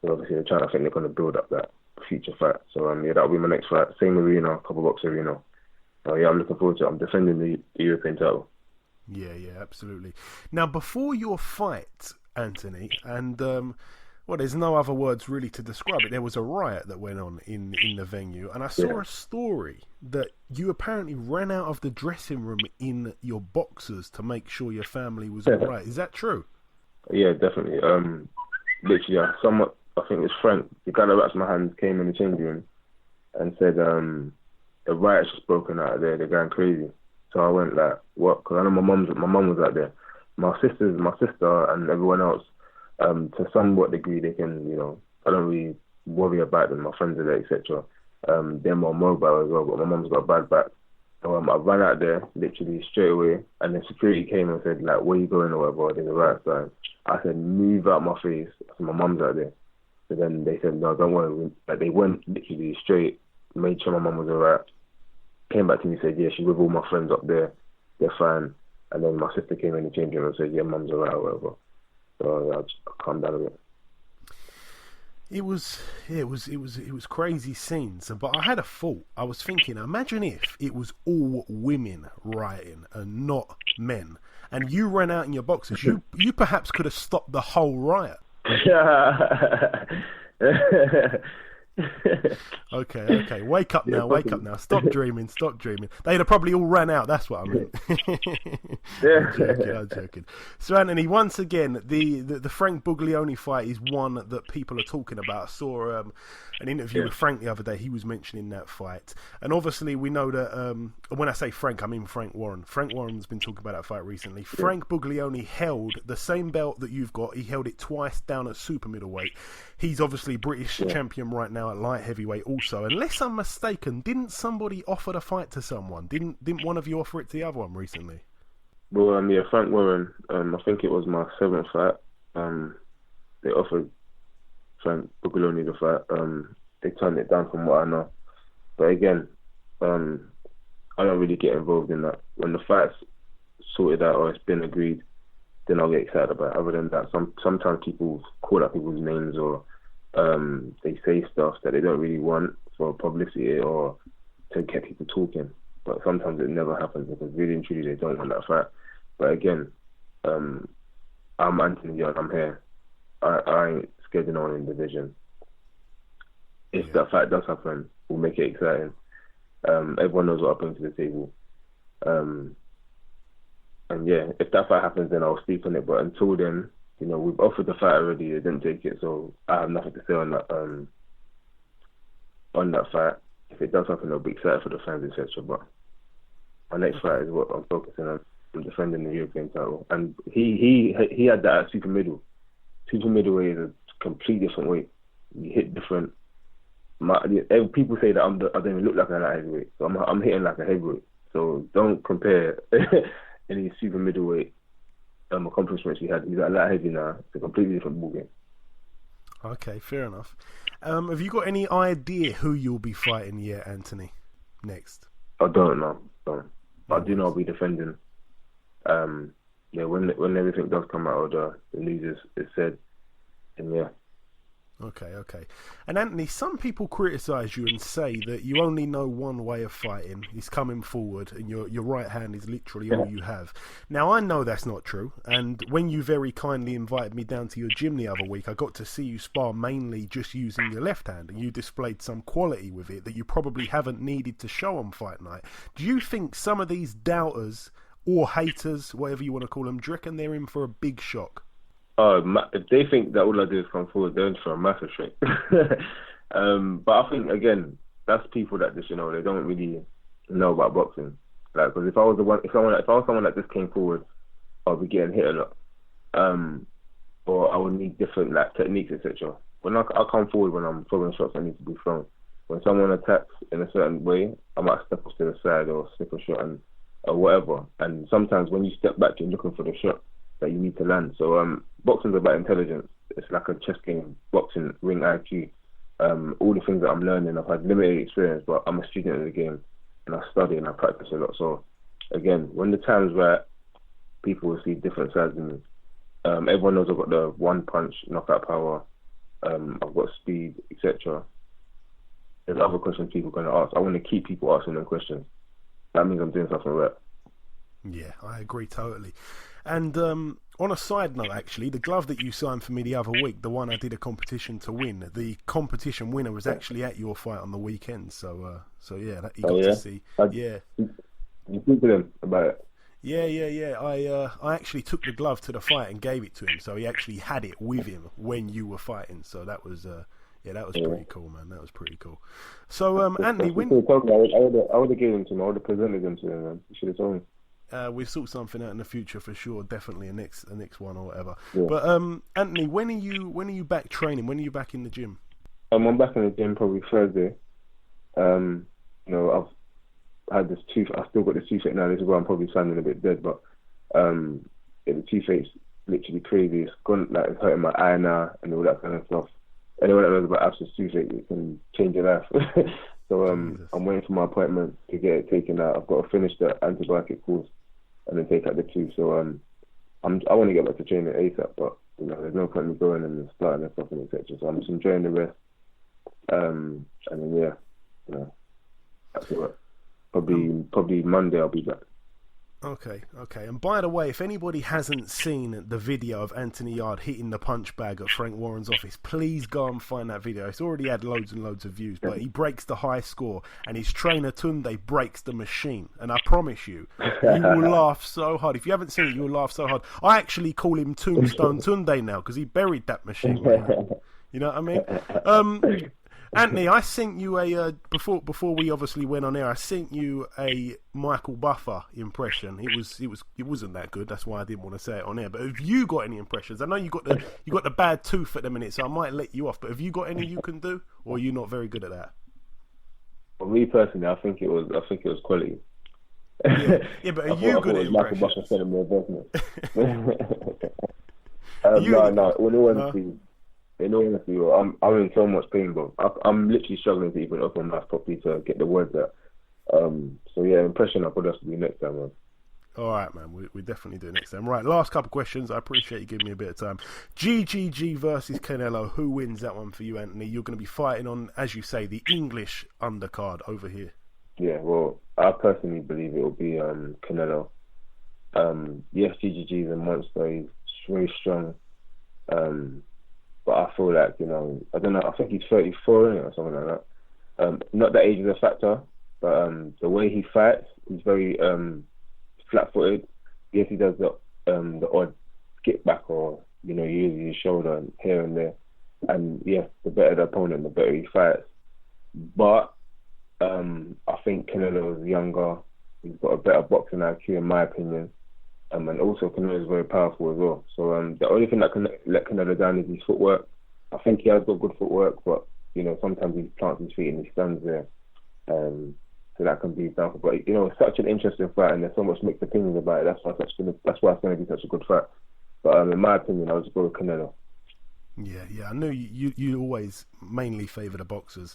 So obviously I think they're going to build up that future fight. So that'll be my next fight. Same arena, couple box arena. So I'm looking forward to it. I'm defending the European title. Yeah, absolutely. Now, before your fight, Anthony, and there's no other words really to describe it. There was a riot that went on in the venue, and I saw a story that you apparently ran out of the dressing room in your boxers to make sure your family was all right. Is that true? Yeah, definitely. Literally, I think it's Frank, the guy that wraps my hands, came in the changing room and said, the riot's just broken out there, they're going crazy. So I went like, what? Because I know my mum was out there. My sister and everyone else, to somewhat degree, they can, I don't really worry about them. My friends are there, etc. They're more mobile as well, but my mum's got a bad back. So I ran out there literally straight away, and then security came and said, like, where you going or whatever, there's a riot sign. I said, move out my face. I said, my mum's out there. So then they said, no, don't worry. Like, they went literally straight, made sure my mum was alright. Came back to me and said, yeah, she's with all my friends up there. They're fine. And then my sister came in the changing room and said, yeah, mum's alright or whatever. So I just calmed down a bit. It was crazy scenes. But I had a thought. I was thinking, imagine if it was all women rioting and not men, and you ran out in your boxers. You perhaps could have stopped the whole riot. Okay. Wake up now. Stop dreaming. They'd have probably all ran out. That's what I mean. I'm joking. So, Anthony, once again, the Frank Buglioni fight is one that people are talking about. I saw an interview with Frank the other day. He was mentioning that fight. And obviously, we know that, when I say Frank, I mean Frank Warren. Frank Warren's been talking about that fight recently. Frank Buglioni held the same belt that you've got. He held it twice down at super middleweight. He's obviously British champion right now at light heavyweight also. Unless I'm mistaken, didn't somebody offer the fight to someone? Didn't one of you offer it to the other one recently? Well, Frank Warren, I think it was my 7th fight. They offered Frank Buglioni the fight. They turned it down from what I know. But again, I don't really get involved in that. When the fight's sorted out or it's been agreed, then I'll get excited about it. Other than that, sometimes people call out people's names or they say stuff that they don't really want for publicity or to get people talking. But sometimes it never happens because really and truly they don't want that fight. But again, I'm Anthony Yarde, I'm here. I ain't scared of no one in the division. If that fight does happen, we'll make it exciting. Everyone knows what I bring to the table. And yeah, if that fight happens, then I'll speak on it. But until then, we've offered the fight already. They didn't take it, so I have nothing to say on that fight. If it does happen, I'll be excited for the fans, etc. But my next fight is what I'm focusing on. I'm defending the European title, and he had that at super middle. Super middleweight is a completely different weight. You hit different. People say that I don't even look like a light heavyweight, so I'm hitting like a heavyweight. So don't compare any super middleweight accomplishments he had. He's at light heavy now. It's a completely different ballgame. Okay, fair enough. Have you got any idea who you'll be fighting yet, Anthony? Next. I don't know. I do know I'll be defending. Yeah, when everything does come out of the news is said, and yeah. Okay. And Anthony, some people criticise you and say that you only know one way of fighting. It's coming forward, and your right hand is literally all you have. Now, I know that's not true, and when you very kindly invited me down to your gym the other week, I got to see you spar mainly just using your left hand, and you displayed some quality with it that you probably haven't needed to show on fight night. Do you think some of these doubters, or haters, whatever you want to call them, do you reckon they're in for a big shock? If they think that all I do is come forward, they're in for a massive shake. But I think, again, that's people that just, they don't really know about boxing. Like, because if I was someone that just came forward, I'd be getting hit a lot. Or I would need different techniques, etc. When I come forward when I'm throwing shots that need to be thrown. When someone attacks in a certain way, I might step off to the side or slip a shot or whatever. And sometimes when you step back, you're looking for the shot that you need to land. So boxing's about intelligence. It's like a chess game. Boxing, ring IQ, all the things that I'm learning. I've had limited experience, but I'm a student of the game, and I study and I practice a lot. So again, when the time's right, people will see different sides of me. Everyone knows I've got the one punch knockout power. I've got speed, etc. There's other questions people are going to ask. I want to keep people asking them questions. That means I'm doing something right. Yeah, I agree totally. And on a side note, actually, the glove that you signed for me the other week, the one I did a competition to win, the competition winner was actually at your fight on the weekend. So yeah, that you got to see. Yeah. You speak to them about it? Yeah. I actually took the glove to the fight and gave it to him, so he actually had it with him when you were fighting. So that was pretty cool, man. That was pretty cool. So Anthony, when I would have given them to him. I would have presented them to him, man. You should have told me. We'll sort something out in the future for sure. Definitely a next one or whatever. Yeah. But Anthony, when are you back training? When are you back in the gym? I'm back in the gym probably Thursday. I've had this tooth. I still got this toothache now. This is where I'm probably sounding a bit dead, but the toothache's literally crazy. It's gone it's hurting my eye now and all that kind of stuff. Anyone that knows about abscess toothache, it can change your life. So I'm waiting for my appointment to get it taken out. I've got to finish the antibiotic course and then take out the tooth. So I want to get back to training ASAP, but there's no point in me going and starting and stuff and etc. So I'm just enjoying the rest. And then that's it. Probably Monday I'll be back. Okay. And by the way, if anybody hasn't seen the video of Anthony Yarde hitting the punch bag at Frank Warren's office, please go and find that video. It's already had loads and loads of views, but he breaks the high score, and his trainer Tunde breaks the machine. And I promise you will laugh so hard. If you haven't seen it, you'll laugh so hard. I actually call him Tombstone Tunde now because he buried that machine. You know what I mean? Anthony, I sent you a before we obviously went on air. I sent you a Michael Buffer impression. It wasn't that good. That's why I didn't want to say it on air. But have you got any impressions? I know you got the bad tooth at the minute, so I might let you off. But have you got any you can do, or are you not very good at that? For me personally, I think it was quality. Yeah, but are you good at impressions? Michael Buffer sent him No. In all honesty, I'm in so much pain, bro. I'm literally struggling to even open my mouth properly to get the words out. So yeah, impression I'll put us to be next time, man. All right, man. We definitely do it next time. Right, last couple of questions. I appreciate you giving me a bit of time. GGG versus Canelo. Who wins that one for you, Anthony? You're going to be fighting on, as you say, the English undercard over here. Yeah, well, I personally believe it will be Canelo. Yes, GGG is a monster. He's very strong. But I feel like, I don't know, I think he's 34 or something like that. Not that age is a factor, but the way he fights, he's very flat-footed. Yes, he does the odd skip back or, he uses his shoulder here and there. And yes, the better the opponent, the better he fights. But I think Canelo is younger. He's got a better boxing IQ, in my opinion. And also Canelo is very powerful as well. So the only thing that can let Canelo down is his footwork. I think he has got good footwork, but sometimes he plants his feet and he stands there. So that can be his downfall. But it's such an interesting fight, and there's so much mixed opinions about it. That's why it's going to be such a good fight. But in my opinion, I'll just go with Canelo. Yeah. I knew you always mainly favour the boxers.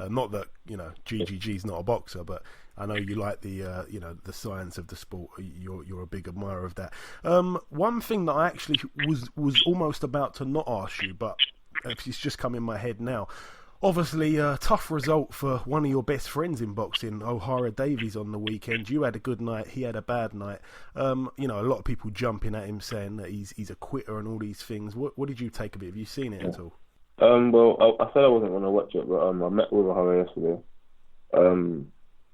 Not that GGG's not a boxer, but I know you like the the science of the sport. You're a big admirer of that. One thing that I actually was almost about to not ask you, but it's just come in my head now. Obviously, a tough result for one of your best friends in boxing, O'Hara Davies, on the weekend. You had a good night, he had a bad night. A lot of people jumping at him saying that he's a quitter and all these things. What did you take of it? Have you seen it at all? Well, I said I wasn't going to watch it, but I met with O'Hara yesterday.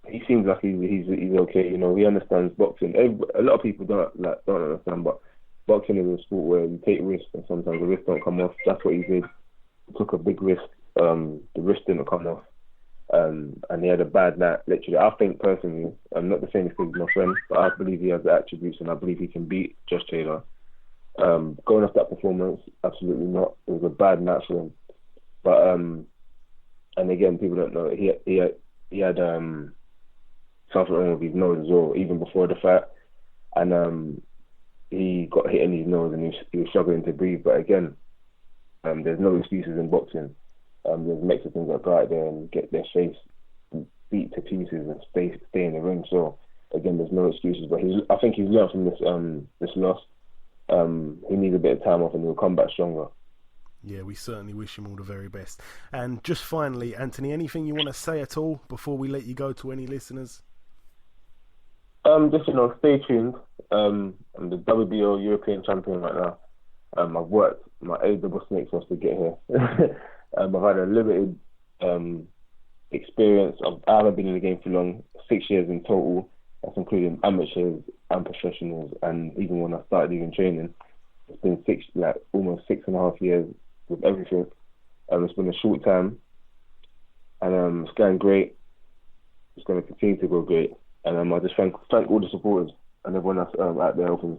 He seems like he's okay. He understands boxing. A lot of people don't understand, but boxing is a sport where you take risks, and sometimes the risks don't come off. That's what he did. He took a big risk. The wrist didn't come off, and he had a bad night. Literally, I think personally, I'm not the same because he's my friend, but I believe he has the attributes, and I believe he can beat Josh Taylor. Going off that performance, absolutely not. It was a bad night for him. But and again, people don't know he had something wrong with his nose as well, even before the fight, and he got hit in his nose and he was struggling to breathe. But again, there's no excuses in boxing. There's Mexicans that go out there and get their face beat to pieces and stay in the ring. So again, there's no excuses. But I think he's learned from this loss. He needs a bit of time off and he'll come back stronger. Yeah, we certainly wish him all the very best. And just finally, Anthony, anything you want to say at all before we let you go to any listeners? Just stay tuned. I'm the WBO European champion right now. I've worked my double snakes off to get here. I've had a limited experience. I haven't been in the game for long, 6 years in total. That's including amateurs and professionals, and even when I started even training, it's been almost 6.5 years with everything. It's been a short time, and it's going great. It's going to continue to go great, and I just thank all the supporters and everyone that's out there helping.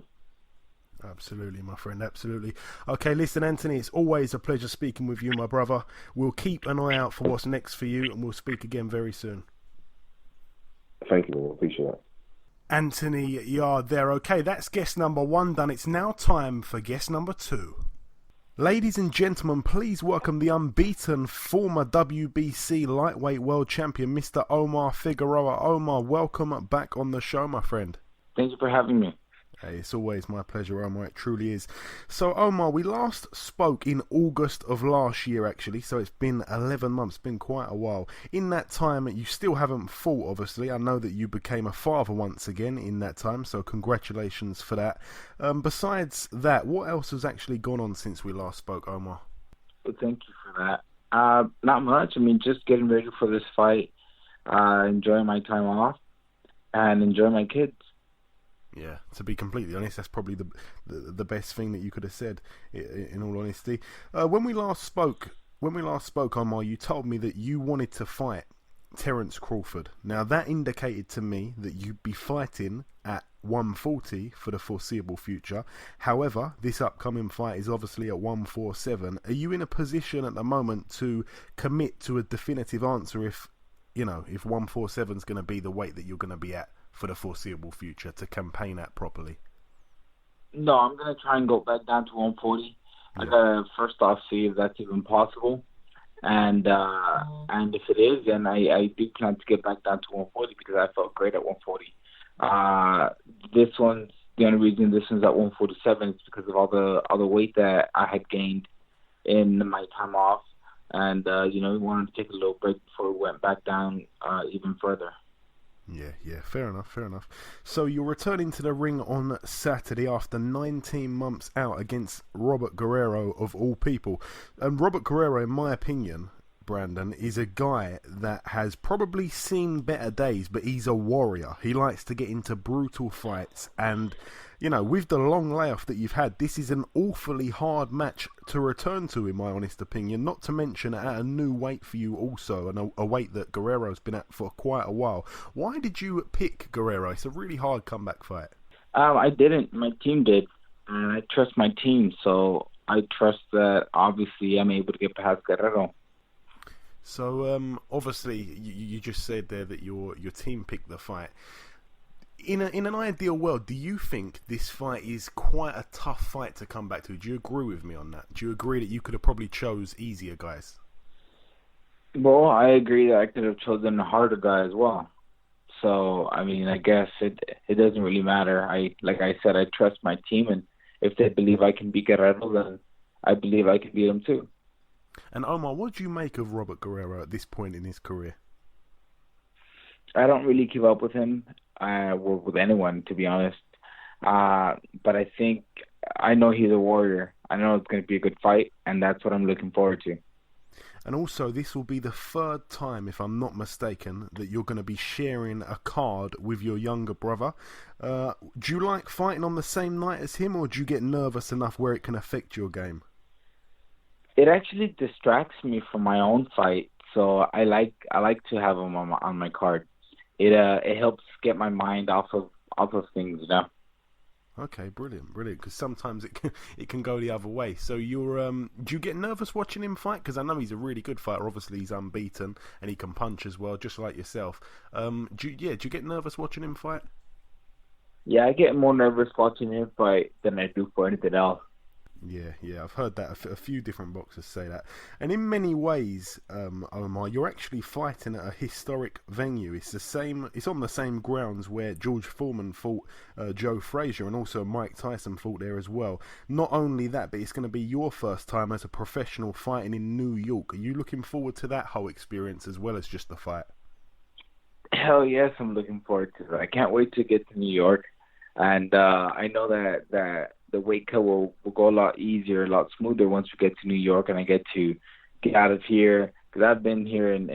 Absolutely, my friend, absolutely. Okay, listen, Anthony, it's always a pleasure speaking with you, my brother. We'll keep an eye out for what's next for you, and we'll speak again very soon. Thank you, I appreciate that. Anthony Yarde there. Okay, that's guest number 1 done. It's now time for guest number 2. Ladies and gentlemen, please welcome the unbeaten former WBC lightweight world champion, Mr. Omar Figueroa. Omar, welcome back on the show, my friend. Thank you for having me. Hey, it's always my pleasure, Omar. It truly is. So, Omar, we last spoke in August of last year, actually. So it's been 11 months, been quite a while. In that time, you still haven't fought, obviously. I know that you became a father once again in that time, so congratulations for that. Besides that, what else has actually gone on since we last spoke, Omar? Well, thank you for that. Not much. I mean, just getting ready for this fight, enjoying my time off, and enjoying my kids. Yeah, to be completely honest, that's probably the best thing that you could have said, in all honesty. When we last spoke, Omar, you told me that you wanted to fight Terence Crawford. Now, that indicated to me that you'd be fighting at 140 for the foreseeable future. However, this upcoming fight is obviously at 147. Are you in a position at the moment to commit to a definitive answer if 147 is going to be the weight that you're going to be at for the foreseeable future, to campaign at properly? No, I'm going to try and go back down to 140. Yeah. I got to first off see if that's even possible. And if it is, then I do plan to get back down to 140 because I felt great at 140. The only reason this one's at 147 is because of all the other weight that I had gained in my time off. And, we wanted to take a little break before we went back down even further. Yeah, fair enough. So you're returning to the ring on Saturday after 19 months out against Robert Guerrero, of all people. And Robert Guerrero, in my opinion, Brandon, is a guy that has probably seen better days, but he's a warrior. He likes to get into brutal fights, and with the long layoff that you've had, this is an awfully hard match to return to, in my honest opinion, not to mention at a new weight for you also, and a weight that Guerrero's been at for quite a while. Why did you pick Guerrero? It's a really hard comeback fight. I didn't. My team did. And I trust my team, so I trust that obviously I'm able to get past Guerrero. So, obviously, you just said there that your team picked the fight. In an ideal world, do you think this fight is quite a tough fight to come back to? Do you agree with me on that? Do you agree that you could have probably chose easier guys? Well, I agree that I could have chosen a harder guy as well. So, I mean, I guess it doesn't really matter. Like I said, I trust my team, and if they believe I can beat Guerrero, then I believe I can beat him too. And Omar, what do you make of Robert Guerrero at this point in his career? I don't really keep up with him, or with anyone, to be honest. But I think I know he's a warrior. I know it's going to be a good fight, and that's what I'm looking forward to. And also, this will be the third time, if I'm not mistaken, that you're going to be sharing a card with your younger brother. Do you like fighting on the same night as him, or do you get nervous enough where it can affect your game? It actually distracts me from my own fight, so I like to have him on my card. It helps get my mind off of things, you know. Okay, brilliant. Because sometimes it can go the other way. So do you get nervous watching him fight? Because I know he's a really good fighter. Obviously, he's unbeaten and he can punch as well, just like yourself. Do you get nervous watching him fight? Yeah, I get more nervous watching him fight than I do for anything else. Yeah, I've heard that a few different boxers say that. And in many ways, Omar, you're actually fighting at a historic venue. It's on the same grounds where George Foreman fought Joe Frazier, and also Mike Tyson fought there as well. Not only that, but it's going to be your first time as a professional fighting in New York. Are you looking forward to that whole experience as well as just the fight? Hell yes, I'm looking forward to it. I can't wait to get to New York. And I know that the weight cut will go a lot easier, a lot smoother once we get to New York, and I get to get out of here, because I've been here in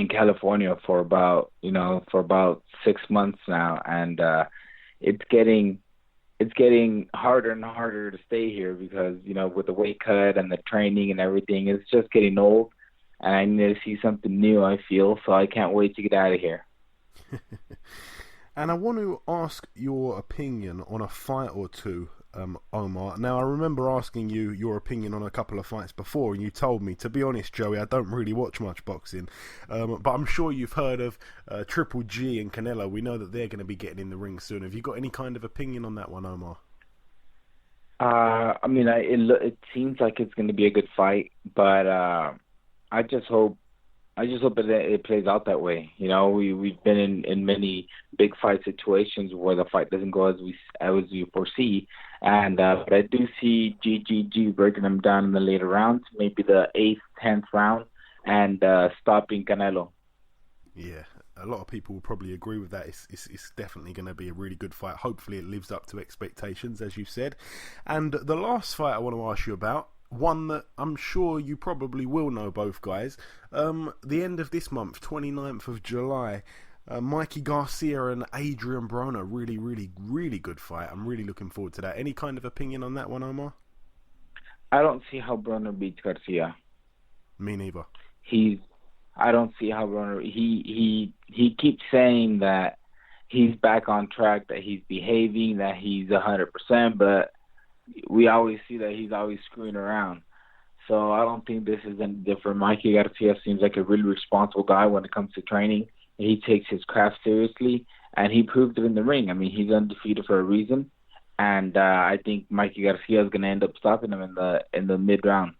California for about 6 months now, and it's getting harder and harder to stay here because, you know, with the weight cut and the training and everything, it's just getting old, and I need to see something new, I feel, so I can't wait to get out of here. And I want to ask your opinion on a fight or two, Omar. Now, I remember asking you your opinion on a couple of fights before, and you told me, to be honest, Joey, I don't really watch much boxing, but I'm sure you've heard of Triple G and Canelo. We know that they're going to be getting in the ring soon. Have you got any kind of opinion on that one, Omar? I mean, it seems like it's going to be a good fight, but I just hope it plays out that way. You know, we've been in many big fight situations where the fight doesn't go as we foresee, and but I do see GGG breaking them down in the later rounds, maybe the 8th, 10th round, and stopping Canelo. Yeah, a lot of people will probably agree with that. It's definitely going to be a really good fight. Hopefully it lives up to expectations, as you said. And the last fight I want to ask you about, one that I'm sure you probably will know, both guys. The end of this month, 29th of July, Mikey Garcia and Adrian Broner. Really, really, really good fight. I'm really looking forward to that. Any kind of opinion on that one, Omar? I don't see how Broner beats Garcia. Me neither. I don't see how Broner. He keeps saying that he's back on track, that he's behaving, that he's 100%, but we always see that he's always screwing around. So I don't think this is any different. Mikey Garcia seems like a really responsible guy when it comes to training. He takes his craft seriously, and he proved it in the ring. I mean, he's undefeated for a reason, and I think Mikey Garcia is going to end up stopping him in the mid rounds.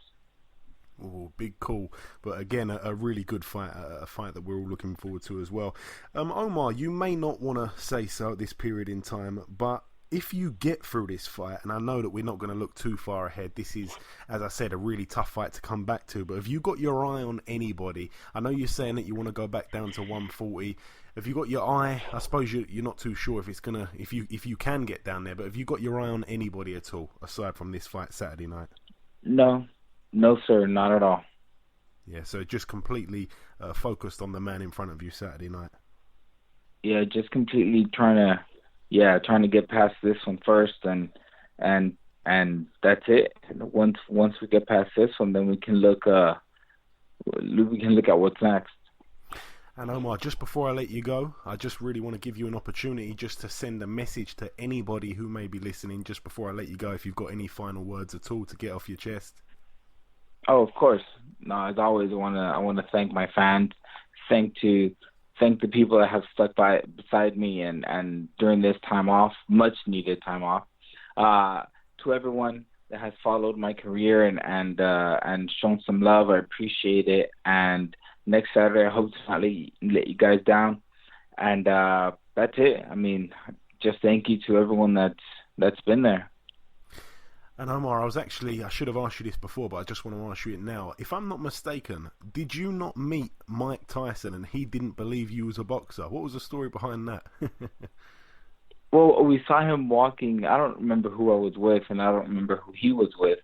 Oh, big call. But again, a really good fight, a fight that we're all looking forward to as well. Omar, you may not want to say so at this period in time, but if you get through this fight, and I know that we're not going to look too far ahead, this is, as I said, a really tough fight to come back to, but have you got your eye on anybody? I know you're saying that you want to go back down to 140. Have you got your eye? I suppose you're not too sure if you can get down there, but have you got your eye on anybody at all, aside from this fight Saturday night? No, sir, not at all. Yeah, so just completely focused on the man in front of you Saturday night. Yeah, just completely trying to get past this one first, and that's it. Once we get past this one, then we can look at what's next. And Omar, just before I let you go, I just really want to give you an opportunity just to send a message to anybody who may be listening. Just before I let you go, if you've got any final words at all to get off your chest. Oh, of course. No, as always, I want to thank my fans. Thank thank the people that have stuck beside me and during this time off, much needed time off. To everyone that has followed my career and shown some love, I appreciate it. And next Saturday, I hope to not let you guys down. And that's it. I mean, just thank you to everyone that's been there. And Omar, I should have asked you this before, but I just want to ask you it now. If I'm not mistaken, did you not meet Mike Tyson and he didn't believe you was a boxer? What was the story behind that? Well, we saw him walking. I don't remember who I was with, and I don't remember who he was with.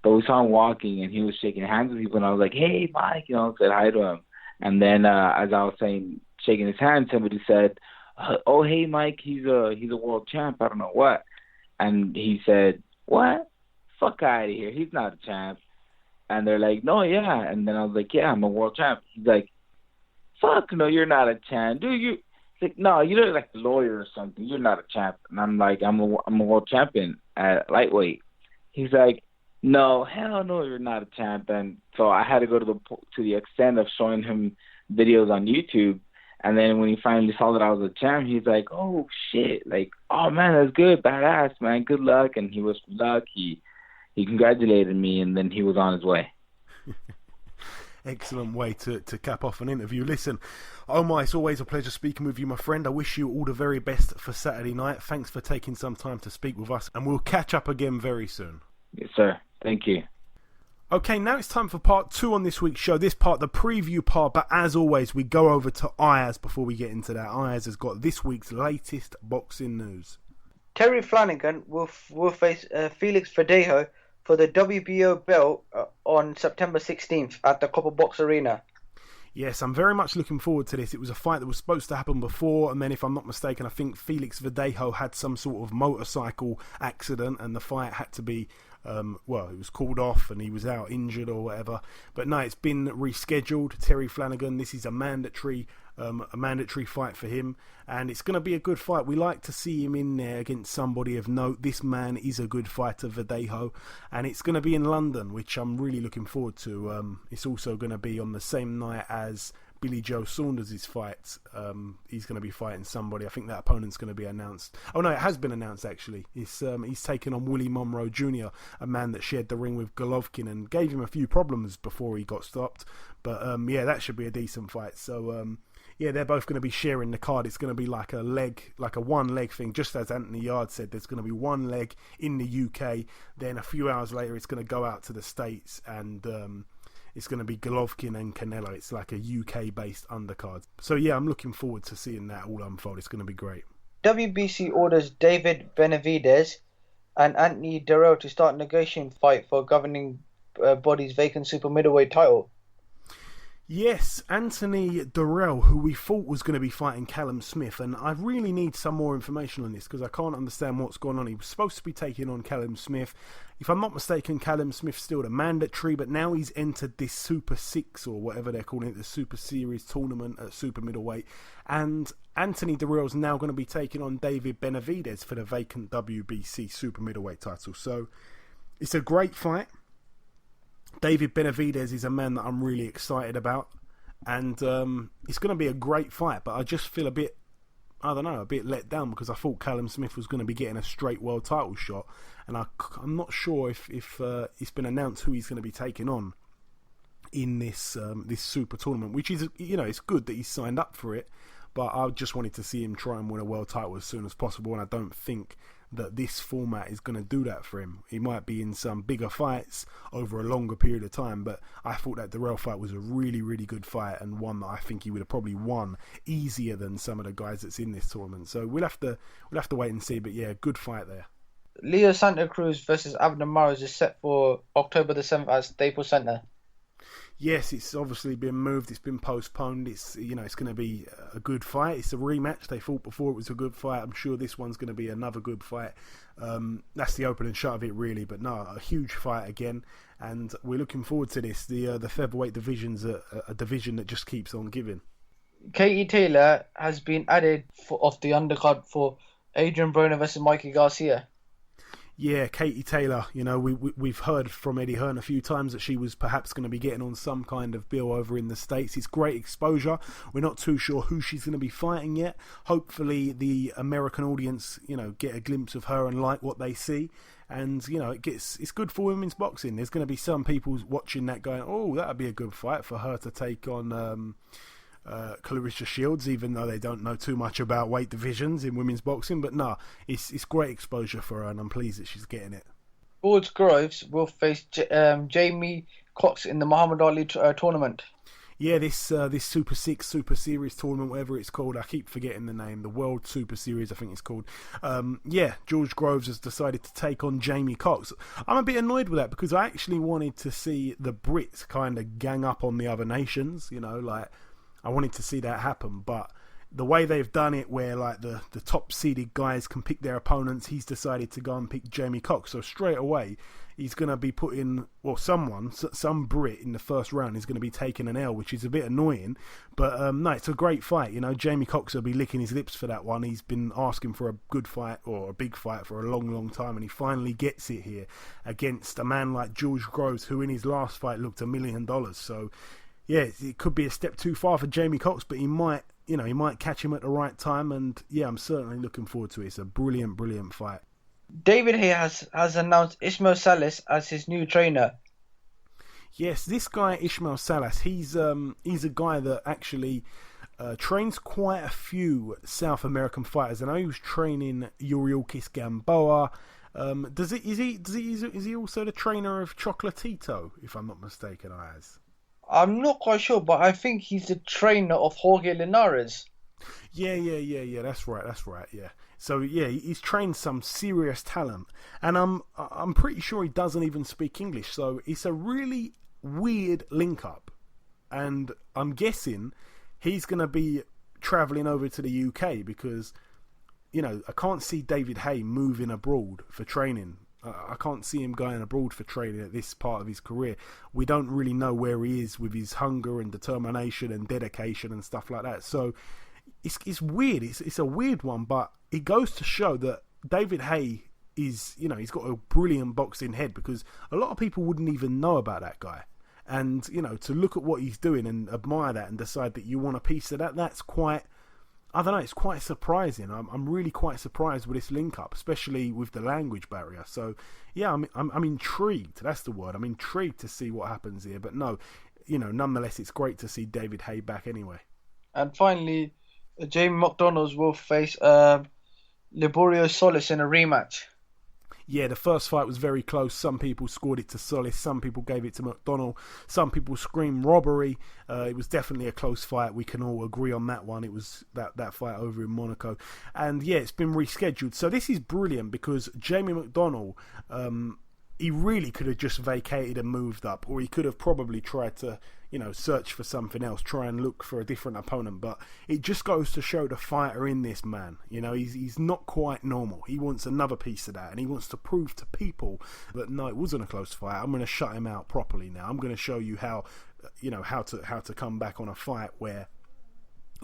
But we saw him walking, and he was shaking hands with people, and I was like, "Hey, Mike," said hi to him. And then as I was shaking his hand, somebody said, "Oh, hey, Mike, he's a world champ. I don't know what." And he said, "What? Fuck out of here. He's not a champ." And they're like, "No, yeah." And then I was like, "Yeah, I'm a world champ." He's like, "Fuck, no, you're not a champ, dude. You." Like, no, you look like a lawyer or something. You're not a champ. And I'm like, I'm a world champion at lightweight. He's like, no, hell no, you're not a champ. And so I had to go to the extent of showing him videos on YouTube. And then when he finally saw that I was a champ, he's like, oh shit, like, oh man, that's good, badass, man, good luck. And he wished me luck. He congratulated me, and then he was on his way. Excellent way to cap off an interview. Listen, Omar, it's always a pleasure speaking with you, my friend. I wish you all the very best for Saturday night. Thanks for taking some time to speak with us, and we'll catch up again very soon. Yes, sir. Thank you. Okay, now it's time for part 2 on this week's show. This part, the preview part, but as always, we go over to Ayaz before we get into that. Ayaz has got this week's latest boxing news. Terry Flanagan will face Felix Verdejo for the WBO belt on September 16th at the Copper Box Arena. Yes, I'm very much looking forward to this. It was a fight that was supposed to happen before, and then if I'm not mistaken, I think Felix Verdejo had some sort of motorcycle accident, and the fight had to be, it was called off, and he was out injured or whatever. But no, it's been rescheduled. Terry Flanagan, this is a mandatory fight for him, and it's going to be a good fight. We like to see him in there against somebody of note. This man is a good fighter, Verdejo, and it's going to be in London, which I'm really looking forward to. It's also going to be on the same night as Billy Joe Saunders' fight. He's going to be fighting somebody. I think that opponent's going to be announced. Oh no, it has been announced actually. He's taken on Willie Monroe Jr., a man that shared the ring with Golovkin and gave him a few problems before he got stopped. But that should be a decent fight. So they're both going to be sharing the card. It's going to be like a one leg thing, just as Anthony Yarde said. There's going to be one leg in the UK. Then a few hours later, it's going to go out to the States, and it's going to be Golovkin and Canelo. It's like a UK-based undercard. So yeah, I'm looking forward to seeing that all unfold. It's going to be great. WBC orders David Benavidez and Anthony Darrell to start negotiating fight for governing body's vacant super middleweight title. Yes, Anthony Darrell, who we thought was going to be fighting Callum Smith, and I really need some more information on this because I can't understand what's going on. He was supposed to be taking on Callum Smith. If I'm not mistaken, Callum Smith's still the mandatory, but now he's entered this Super 6 or whatever they're calling it, the Super Series tournament at super middleweight, and Anthony Darrell's now going to be taking on David Benavidez for the vacant WBC super middleweight title. So it's a great fight. David Benavidez is a man that I'm really excited about, and it's going to be a great fight, but I just feel a bit let down because I thought Callum Smith was going to be getting a straight world title shot, and I'm not sure if it's been announced who he's going to be taking on in this super tournament, which is, it's good that he's signed up for it, but I just wanted to see him try and win a world title as soon as possible, and I don't think that this format is going to do that for him. He might be in some bigger fights over a longer period of time, but I thought that Darrell fight was a really, really good fight, and one that I think he would have probably won easier than some of the guys that's in this tournament. So we'll have to wait and see, but yeah, good fight there. Leo Santa Cruz versus Abner Mares is set for October the 7th at Staples Center. Yes, it's obviously been moved. It's been postponed. It's it's going to be a good fight. It's a rematch. They thought before it was a good fight. I'm sure this one's going to be another good fight. That's the open and shut of it, really. But no, a huge fight again, and we're looking forward to this. The featherweight division's a division that just keeps on giving. Katie Taylor has been added off the undercard for Adrian Broner versus Mikey Garcia. Yeah, Katie Taylor, we've heard from Eddie Hearn a few times that she was perhaps going to be getting on some kind of bill over in the States. It's great exposure. We're not too sure who she's going to be fighting yet. Hopefully the American audience, get a glimpse of her and like what they see. And, it's good for women's boxing. There's going to be some people watching that going, oh, that'd be a good fight for her to take on Clarissa Shields, even though they don't know too much about weight divisions in women's boxing. But no, it's great exposure for her, and I'm pleased that she's getting it. George Groves will face Jamie Cox in the Muhammad Ali tournament. Yeah, this Super 6 Super Series tournament, whatever it's called, I keep forgetting the name, the World Super Series I think it's called. George Groves has decided to take on Jamie Cox. I'm a bit annoyed with that because I actually wanted to see the Brits kind of gang up on the other nations, I wanted to see that happen, but the way they've done it, where the top seeded guys can pick their opponents, he's decided to go and pick Jamie Cox. So straight away, he's going to be putting, some Brit in the first round is going to be taking an L, which is a bit annoying. But no, it's a great fight. Jamie Cox will be licking his lips for that one. He's been asking for a good fight or a big fight for a long, long time, and he finally gets it here against a man like George Groves, who in his last fight looked $1 million. So yeah, it could be a step too far for Jamie Cox, but he might catch him at the right time, and yeah, I'm certainly looking forward to it. It's a brilliant, brilliant fight. David Haye has announced Ismail Salas as his new trainer. Yes, this guy Ismail Salas, he's a guy that actually trains quite a few South American fighters. I know he was training Yuriorkis Gamboa. Is he also the trainer of Chocolatito, if I'm not mistaken, Ayaz? I'm not quite sure, but I think he's the trainer of Jorge Linares. Yeah. That's right. Yeah. So yeah, he's trained some serious talent, and I'm pretty sure he doesn't even speak English. So it's a really weird link up, and I'm guessing he's going to be travelling over to the UK because, I can't see David Haye moving abroad for training. I can't see him going abroad for training at this part of his career. We don't really know where he is with his hunger and determination and dedication and stuff like that. So it's weird. It's a weird one, but it goes to show that David Haye is, he's got a brilliant boxing head, because a lot of people wouldn't even know about that guy. And, to look at what he's doing and admire that and decide that you want a piece of that, that's quite... I don't know, it's quite surprising. I'm really quite surprised with this link up, especially with the language barrier. So yeah, I'm intrigued. That's the word. I'm intrigued to see what happens here. But no, nonetheless, it's great to see David Haye back anyway. And finally, Jamie McDonald will face Liborio Solis in a rematch. Yeah, the first fight was very close. Some people scored it to Solis, some people gave it to McDonald, some people screamed robbery. It was definitely a close fight. We can all agree on that one. It was that fight over in Monaco. And yeah, it's been rescheduled. So this is brilliant because Jamie McDonald, he really could have just vacated and moved up, or he could have probably tried to, search for something else, try and look for a different opponent. But it just goes to show the fighter in this man. He's not quite normal. He wants another piece of that, and he wants to prove to people that no, it wasn't a close fight. I'm going to shut him out properly now. I'm going to show you how to come back on a fight where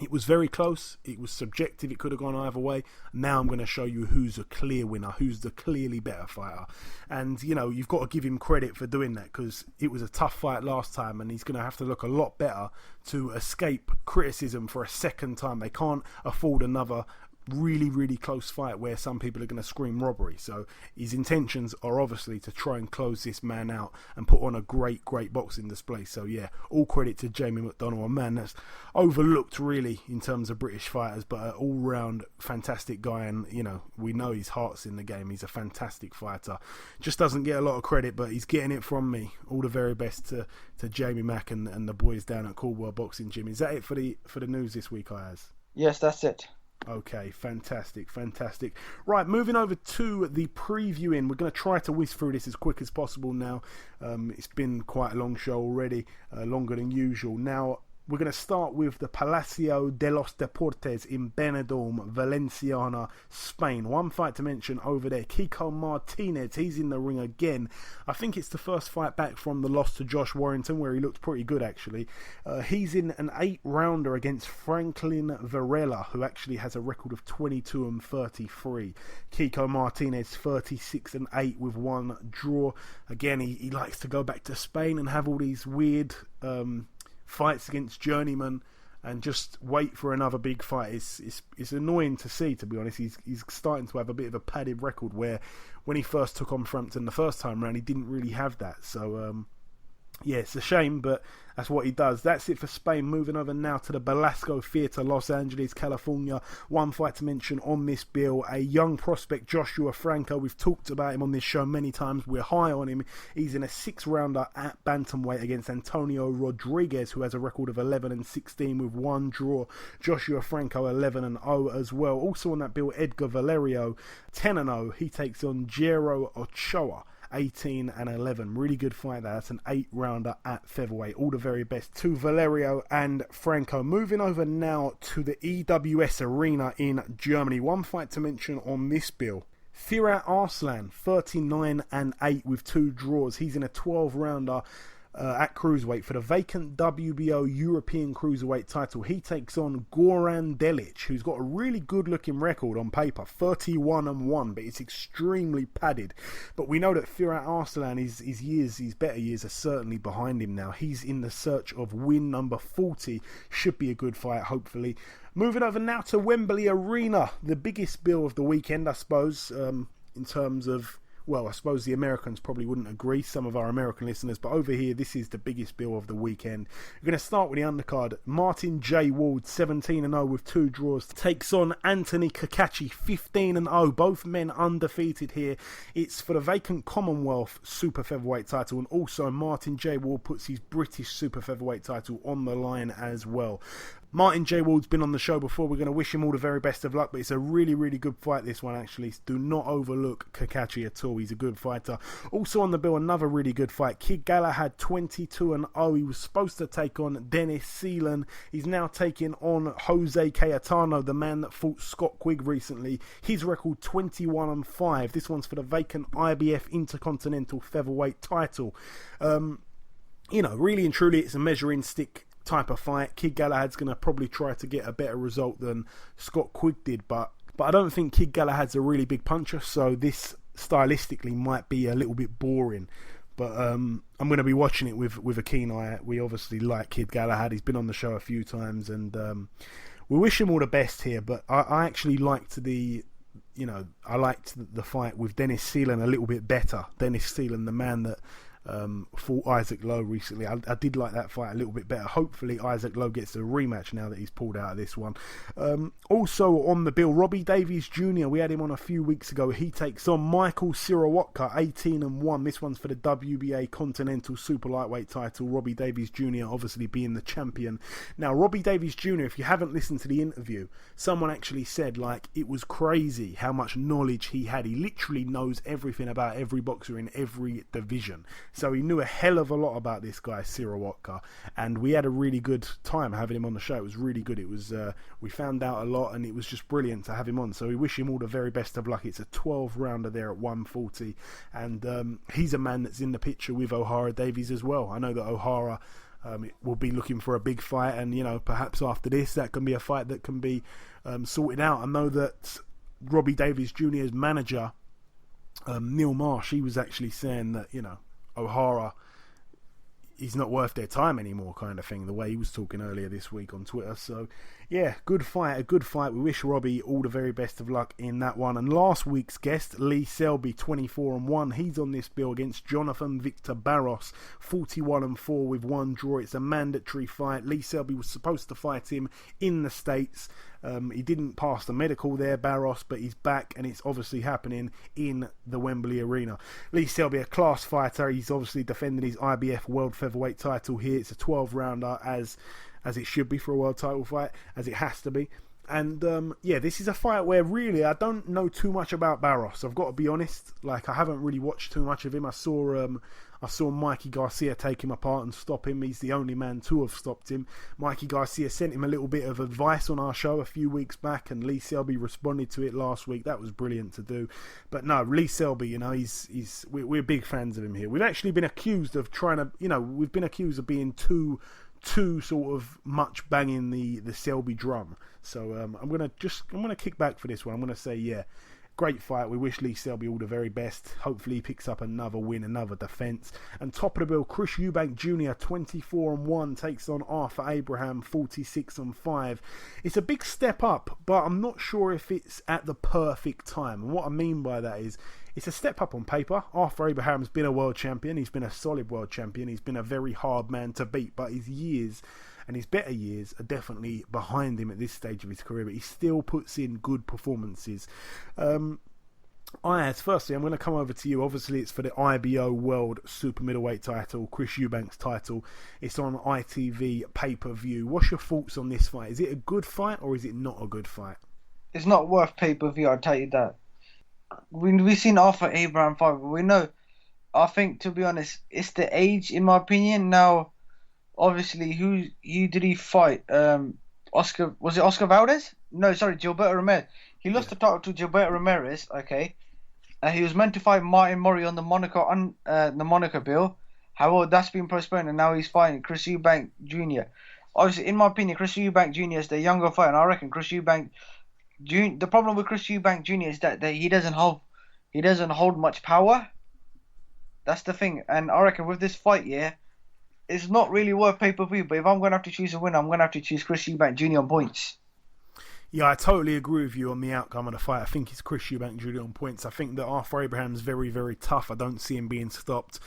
it was very close, it was subjective, it could have gone either way. Now I'm going to show you who's a clear winner, who's the clearly better fighter. And, you've got to give him credit for doing that, because it was a tough fight last time, and he's going to have to look a lot better to escape criticism for a second time. They can't afford another really, really close fight where some people are going to scream robbery. So his intentions are obviously to try and close this man out and put on a great, great boxing display. So yeah, all credit to Jamie McDonald, a man that's overlooked really in terms of British fighters, but an all-round fantastic guy. And we know his heart's in the game. He's a fantastic fighter. Just doesn't get a lot of credit, but he's getting it from me. All the very best to Jamie Mack and the boys down at Caldwell Boxing Gym. Is that it for the news this week, Ayaz? Yes, that's it. Okay, fantastic. Right, moving over to the previewing. We're going to try to whiz through this as quick as possible now. It's been quite a long show already, longer than usual. Now, We're going to start with the Palacio de los Deportes in Benidorm, Valenciana, Spain. One fight to mention over there, Kiko Martinez. He's in the ring again. I think it's the first fight back from the loss to Josh Warrington, where he looked pretty good, actually. He's in an 8-rounder against Franklin Varela, who actually has a record of 22-33. Kiko Martinez 36-8 with one draw. Again, he likes to go back to Spain and have all these weird fights against journeymen and just wait for another big fight. It's annoying to see, to be honest. He's starting to have a bit of a padded record, where when he first took on Frampton the first time round, he didn't really have that. So yeah, it's a shame, but that's what he does. That's it for Spain. Moving over now to the Belasco Theatre, Los Angeles, California. One fight to mention on this bill, a young prospect, Joshua Franco. We've talked about him on this show many times. We're high on him. He's in a 6-rounder at bantamweight against Antonio Rodriguez, who has a record of 11-16 with one draw. Joshua Franco 11-0 as well. Also on that bill, Edgar Valerio 10-0. He takes on Guerrero Ochoa 18-11. Really good fight there. That's an 8-rounder at featherweight. All the very best to Valerio and Franco. Moving over now to the EWS Arena in Germany. One fight to mention on this bill. Firat Arslan 39-8 with 2 draws. He's in a 12-rounder at cruiserweight for the vacant WBO European cruiserweight title. He takes on Goran Delic, who's got a really good looking record on paper, 31-1, but it's extremely padded. But we know that Firat Arslan, his better years are certainly behind him now. He's in the search of win number 40. Should be a good fight, hopefully. Moving over now to Wembley Arena, the biggest bill of the weekend, I suppose, in terms of, well, I suppose the Americans probably wouldn't agree, some of our American listeners, but over here, this is the biggest bill of the weekend. We're going to start with the undercard. Martin J. Ward, 17-0 with 2 draws, takes on Anthony Kakachi, 15-0. Both men undefeated here. It's for the vacant Commonwealth Super Featherweight title, and also Martin J. Ward puts his British Super Featherweight title on the line as well. Martin J. Ward's been on the show before. We're going to wish him all the very best of luck, but it's a really, really good fight, this one, actually. Do not overlook Kakachi at all. He's a good fighter. Also on the bill, another really good fight. Kid Galahad, 22-0. He was supposed to take on Dennis Seelan. He's now taking on Jose Cayetano, the man that fought Scott Quigg recently. His record, 21-5. This one's for the vacant IBF Intercontinental Featherweight title. Really and truly, it's a measuring stick type of fight. Kid Galahad's going to probably try to get a better result than Scott Quigg did, but I don't think Kid Galahad's a really big puncher, so this stylistically might be a little bit boring. But I'm going to be watching it with a keen eye. We obviously like Kid Galahad. He's been on the show a few times, and we wish him all the best here. But I actually liked the fight with Dennis Seelan a little bit better. Dennis Seelan, the man that fought Isaac Lowe recently. I did like that fight a little bit better. Hopefully Isaac Lowe gets a rematch now that he's pulled out of this one. Also on the bill, Robbie Davies Jr. We had him on a few weeks ago. He takes on Michael Sirawotka, 18-1. This one's for the WBA Continental Super Lightweight title. Robbie Davies Jr. obviously being the champion. Now, Robbie Davies Jr., if you haven't listened to the interview, someone actually said, it was crazy how much knowledge he had. He literally knows everything about every boxer in every division. So he knew a hell of a lot about this guy, Sirawotka, and we had a really good time having him on the show. It was really good. It was we found out a lot, and it was just brilliant to have him on. So we wish him all the very best of luck. It's a 12-rounder there at 140, and he's a man that's in the picture with O'Hara Davies as well. I know that O'Hara will be looking for a big fight, and perhaps after this, that can be a fight that can be sorted out. I know that Robbie Davies Jr.'s manager, Neil Marsh, he was actually saying that O'Hara, he's not worth their time anymore, kind of thing, the way he was talking earlier this week on Twitter. So yeah, a good fight. We wish Robbie all the very best of luck in that one. And last week's guest, Lee Selby, 24-1. He's on this bill against Jonathan Victor Barros, 41-4 with one draw. It's a mandatory fight. Lee Selby was supposed to fight him in the States. He didn't pass the medical there, Barros, but he's back, and it's obviously happening in the Wembley Arena. Lee Selby, a class fighter. He's obviously defending his IBF World Featherweight title here. It's a 12-rounder, as it should be for a world title fight, as it has to be. And this is a fight where really I don't know too much about Barros. I've got to be honest. Like, I haven't really watched too much of him. I saw Mikey Garcia take him apart and stop him. He's the only man to have stopped him. Mikey Garcia sent him a little bit of advice on our show a few weeks back, and Lee Selby responded to it last week. That was brilliant to do. But no, Lee Selby, we're big fans of him here. We've actually been accused of being too sort of much banging the Selby drum. So I'm gonna kick back for this one. I'm gonna say great fight. We wish Lee Selby all the very best. Hopefully he picks up another win, another defence. And top of the bill, Chris Eubank Jr. 24-1 takes on Arthur Abraham 46-5. It's a big step up, but I'm not sure if it's at the perfect time. And what I mean by that is, it's a step up on paper. Arthur Abraham's been a world champion. He's been a solid world champion. He's been a very hard man to beat, but his years and his better years are definitely behind him at this stage of his career, but he still puts in good performances. Ayaz, firstly, I'm going to come over to you. Obviously, it's for the IBO World Super Middleweight title, Chris Eubank's title. It's on ITV pay-per-view. What's your thoughts on this fight? Is it a good fight or is it not a good fight? It's not worth pay-per-view, I'll tell you that. We've seen Arthur Abraham fight, but we know, I think, to be honest, it's the age, in my opinion. Now, obviously, who did he fight? Oscar Valdez? No, sorry, Gilberto Ramirez. He lost the title to Gilberto Ramirez, okay. He was meant to fight Martin Murray on the Monaco bill. However, that's been postponed, and now he's fighting Chris Eubank Jr. Obviously, in my opinion, Chris Eubank Jr. is the younger fighter, and I reckon Chris Eubank Jr. The problem with Chris Eubank Jr. is that he doesn't hold much power. That's the thing, and I reckon with this fight, it's not really worth pay-per-view, but if I'm going to have to choose a winner, I'm going to have to choose Chris Eubank Jr. on points. Yeah, I totally agree with you on the outcome of the fight. I think it's Chris Eubank Jr. on points. I think that Arthur Abraham's very, very tough. I don't see him being stopped.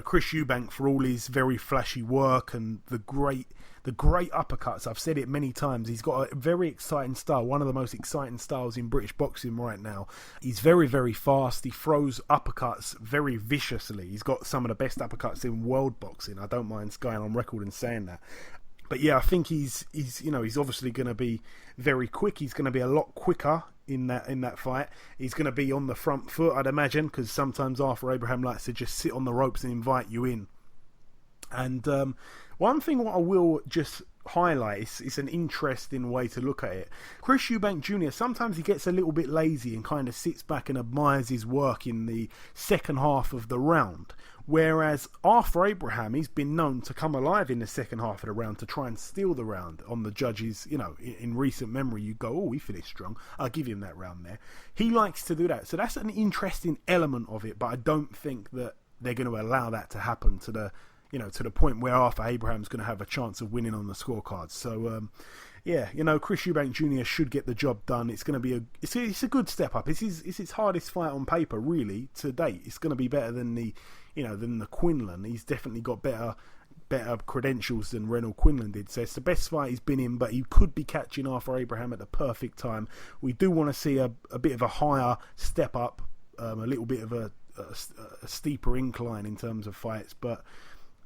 Chris Eubank, for all his very flashy work and the great uppercuts, I've said it many times, he's got a very exciting style, one of the most exciting styles in British boxing right now. He's very, very fast. He throws uppercuts very viciously. He's got some of the best uppercuts in world boxing. I don't mind going on record and saying that. But yeah, I think he's obviously going to be very quick. He's going to be a lot quicker in that fight. He's going to be on the front foot, I'd imagine, because sometimes Arthur Abraham likes to just sit on the ropes and invite you in. And one thing what I will just highlight is an interesting way to look at it. Chris Eubank Jr., sometimes he gets a little bit lazy and kind of sits back and admires his work in the second half of the round. Whereas Arthur Abraham, he's been known to come alive in the second half of the round to try and steal the round on the judges. In recent memory, you go, oh, he finished strong, I'll give him that round there. He likes to do that. So that's an interesting element of it, but I don't think that they're going to allow that to happen to the point where Arthur Abraham's going to have a chance of winning on the scorecards. So, Chris Eubank Jr. should get the job done. It's going to be it's a good step up. It's his hardest fight on paper, really, to date. It's going to be better than the Quinlan. He's definitely got better credentials than Reynald Quinlan did. So it's the best fight he's been in, but he could be catching Arthur Abraham at the perfect time. We do want to see a bit of a higher step up, a little bit of a steeper incline in terms of fights, but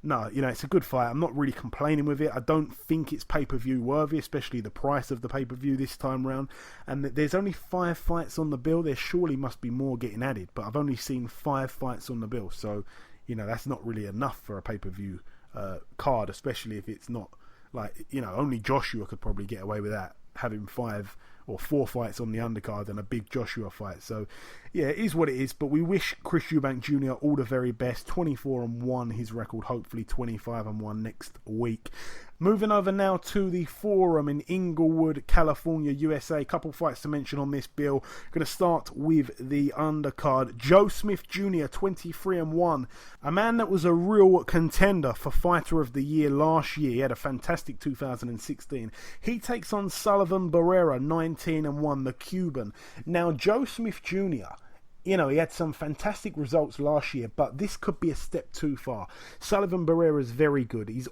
no, it's a good fight. I'm not really complaining with it. I don't think it's pay-per-view worthy, especially the price of the pay-per-view this time round. And there's only 5 fights on the bill. There surely must be more getting added, but I've only seen 5 fights on the bill. So, that's not really enough for a pay-per-view card, especially if it's not only Joshua could probably get away with that, having 5 or 4 fights on the undercard and a big Joshua fight. So, yeah, it is what it is, but we wish Chris Eubank Jr. all the very best. 24-1 his record, hopefully 25-1 next week. Moving over now to the Forum in Inglewood, California, USA. A couple fights to mention on this bill. Going to start with the undercard. Joe Smith Jr., 23-1. A man that was a real contender for Fighter of the Year last year. He had a fantastic 2016. He takes on Sullivan Barrera, 19-1, the Cuban. Now, Joe Smith Jr., he had some fantastic results last year, but this could be a step too far. Sullivan Barrera is very good. His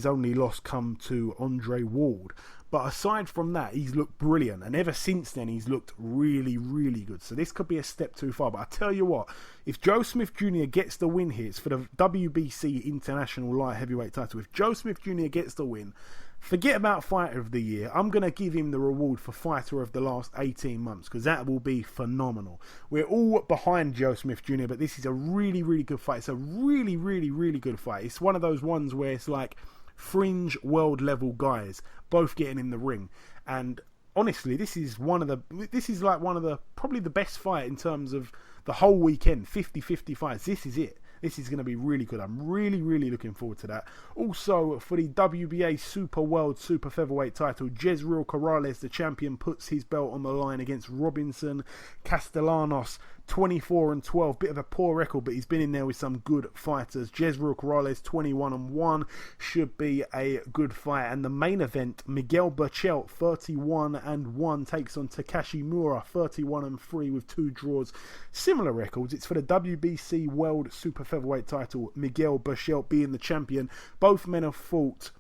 only loss come to Andre Ward. But aside from that, he's looked brilliant. And ever since then, he's looked really, really good. So this could be a step too far. But I tell you what, if Joe Smith Jr. gets the win here, it's for the WBC International Light Heavyweight title. If Joe Smith Jr. gets the win, Forget about Fighter of the Year. I'm going to give him the reward for Fighter of the last 18 months because that will be phenomenal. We're all behind Joe Smith Jr., but this is a really, really good fight. It's a really, really, really good fight. It's one of those ones where it's like fringe world level guys both getting in the ring. And honestly, this is probably the best fight in terms of the whole weekend. 50-50 fights. This is it. This is going to be really good. I'm really, really looking forward to that. Also, for the WBA Super World Super Featherweight title, Jezreel Corrales, the champion, puts his belt on the line against Robinson Castellanos. 24-12, bit of a poor record, but he's been in there with some good fighters. Jezreel Corrales 21-1, should be a good fight. And the main event, Miguel Berchelt 31-1 takes on Takashi Miura 31-3 with 2 draws. Similar records. It's for the WBC World Super Featherweight title. Miguel Berchelt being the champion. Both men have fought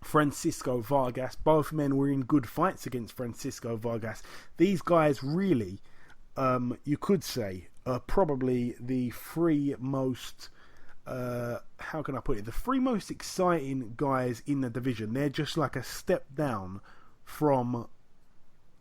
Francisco Vargas. Both men were in good fights against Francisco Vargas. These guys really, you could say, are probably the 3 most, how can I put it, the 3 most exciting guys in the division. They're just like a step down from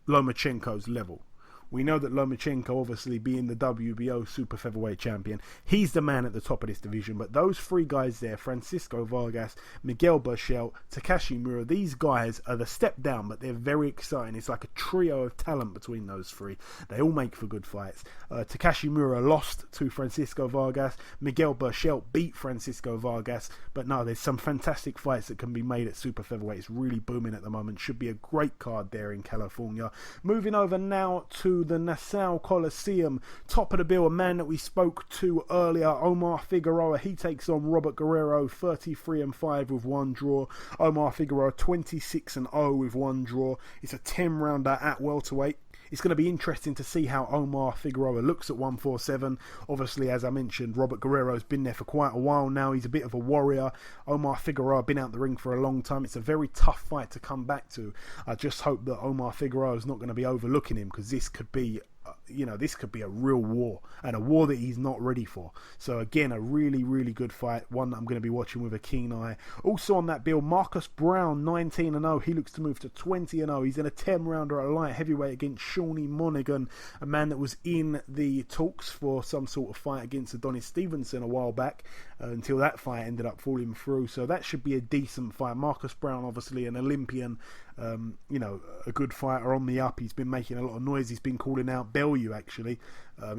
Lomachenko's level. We know that Lomachenko, obviously being the WBO Super Featherweight champion, he's the man at the top of this division. But those 3 guys there, Francisco Vargas, Miguel Berchelt, Takashi Miura, these guys are the step down, but they're very exciting. It's like a trio of talent between those 3. They all make for good fights. Takashi Miura lost to Francisco Vargas. Miguel Berchelt beat Francisco Vargas. But no, there's some fantastic fights that can be made at Super Featherweight. It's really booming at the moment. Should be a great card there in California. Moving over now to the Nassau Coliseum. Top of the bill, a man that we spoke to earlier, Omar Figueroa. He takes on Robert Guerrero, 33-5 with 1 draw. Omar Figueroa 26-0 with 1 draw. It's a 10-rounder at welterweight. It's going to be interesting to see how Omar Figueroa looks at 147. Obviously, as I mentioned, Robert Guerrero's been there for quite a while now. He's a bit of a warrior. Omar Figueroa been out the ring for a long time. It's a very tough fight to come back to. I just hope that Omar Figueroa is not going to be overlooking him, because this could be, this could be a real war, and a war that he's not ready for. So again, a really, really good fight, one that I'm going to be watching with a keen eye. Also on that bill, Marcus Brown, 19-0. He looks to move to 20-0. He's in a 10-rounder at light heavyweight against Shawnee Monaghan, a man that was in the talks for some sort of fight against Adonis Stevenson a while back, until that fight ended up falling through. So that should be a decent fight. Marcus Brown, obviously an Olympian, a good fighter on the up. He's been making a lot of noise. He's been calling out Bellew, actually,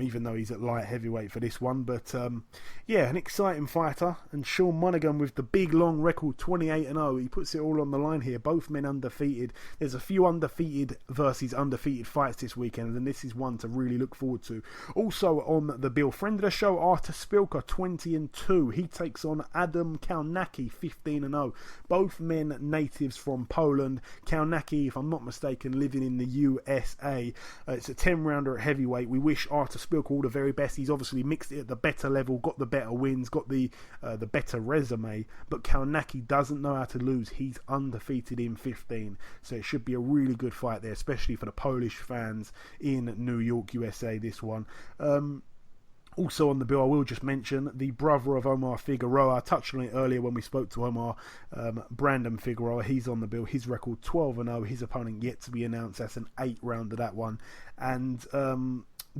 even though he's at light heavyweight for this one. But an exciting fighter. And Sean Monaghan with the big long record, 28-0. He puts it all on the line here. Both men undefeated. There's a few undefeated versus undefeated fights this weekend, and this is one to really look forward to. Also on the bill, friend of the show, Artur Spilka, 20-2. He takes on Adam Kaunacki, 15-0. Both men natives from Poland. Kaunacki, if I'm not mistaken, living in the USA. It's a 10-rounder at heavyweight. We wish Artur Spilka all the very best. He's obviously mixed it at the better level, got the better wins, got the better resume. But Kaunacki doesn't know how to lose. He's undefeated in 15. So it should be a really good fight there, especially for the Polish fans in New York, USA, this one. Also on the bill, I will just mention the brother of Omar Figueroa. I touched on it earlier when we spoke to Omar, Brandon Figueroa. He's on the bill. His record 12-0. His opponent yet to be announced. That's an 8-rounder, that one. And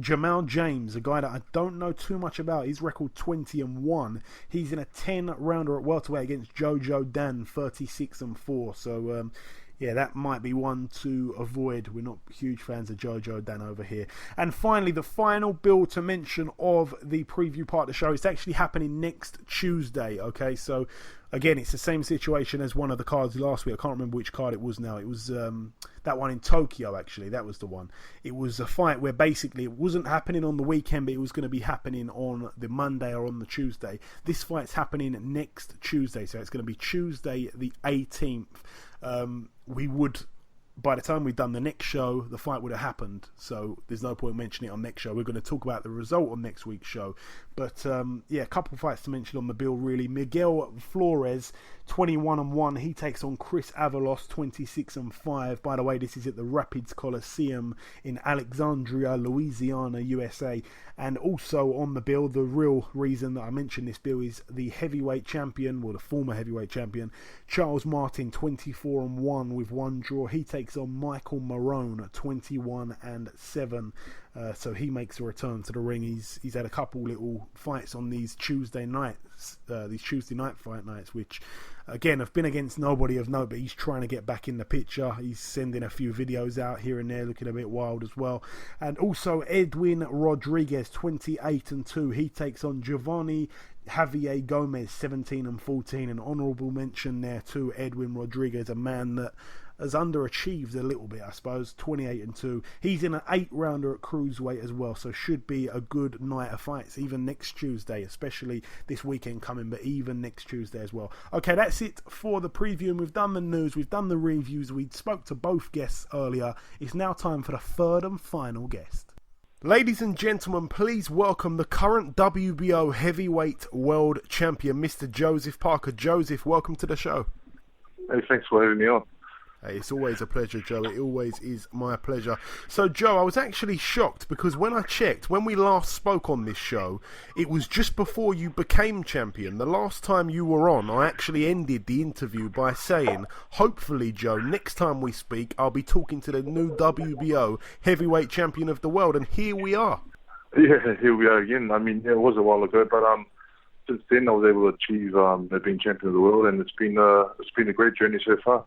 Jamal James, a guy that I don't know too much about. His record 20-1. He's in a 10-rounder at welterweight against Jojo Dan, 36-4. So that might be one to avoid. We're not huge fans of Jojo Dan over here. And finally, the final bill to mention of the preview part of the show. It's actually happening next Tuesday, okay? So, again, it's the same situation as one of the cards last week. I can't remember which card it was now. It was that one in Tokyo, actually. That was the one. It was a fight where basically it wasn't happening on the weekend, but it was going to be happening on the Monday or on the Tuesday. This fight's happening next Tuesday, so it's going to be Tuesday the 18th. By the time we've done the next show, the fight would have happened, so there's no point mentioning it on next show. We're going to talk about the result on next week's show, But a couple fights to mention on the bill really. Miguel Flores, 21-1. He takes on Chris Avalos, 26-5. By the way, this is at the Rapids Coliseum in Alexandria, Louisiana, USA. And also on the bill, the real reason that I mention this bill is the heavyweight champion, well, the former heavyweight champion, Charles Martin, 24-1 with one draw. He takes on Michael Marone, 21-7. So he makes a return to the ring. He's had a couple little fights on these Tuesday night fight nights, which again have been against nobody of note, but he's trying to get back in the picture. He's sending a few videos out here and there, looking a bit wild as well. And also Edwin Rodriguez, 28-2. He takes on Giovanni Javier Gomez, 17-14. An honourable mention there to Edwin Rodriguez, a man that has underachieved a little bit, I suppose. 28-2. He's in an 8-rounder at cruiserweight as well, so should be a good night of fights, even next Tuesday, especially this weekend coming, but even next Tuesday as well. Okay, that's it for the preview, and we've done the news, we've done the reviews, we spoke to both guests earlier. It's now time for the third and final guest. Ladies and gentlemen, please welcome the current WBO heavyweight world champion, Mr. Joseph Parker. Joseph, welcome to the show. Hey, thanks for having me on. Hey, it's always a pleasure, Joe. It always is my pleasure. So, Joe, I was actually shocked because when I checked, when we last spoke on this show, it was just before you became champion. The last time you were on, I actually ended the interview by saying, hopefully, Joe, next time we speak, I'll be talking to the new WBO heavyweight champion of the world, and here we are. Yeah, here we are again. I mean, it was a while ago, but since then I was able to achieve being champion of the world, and it's been a great journey so far.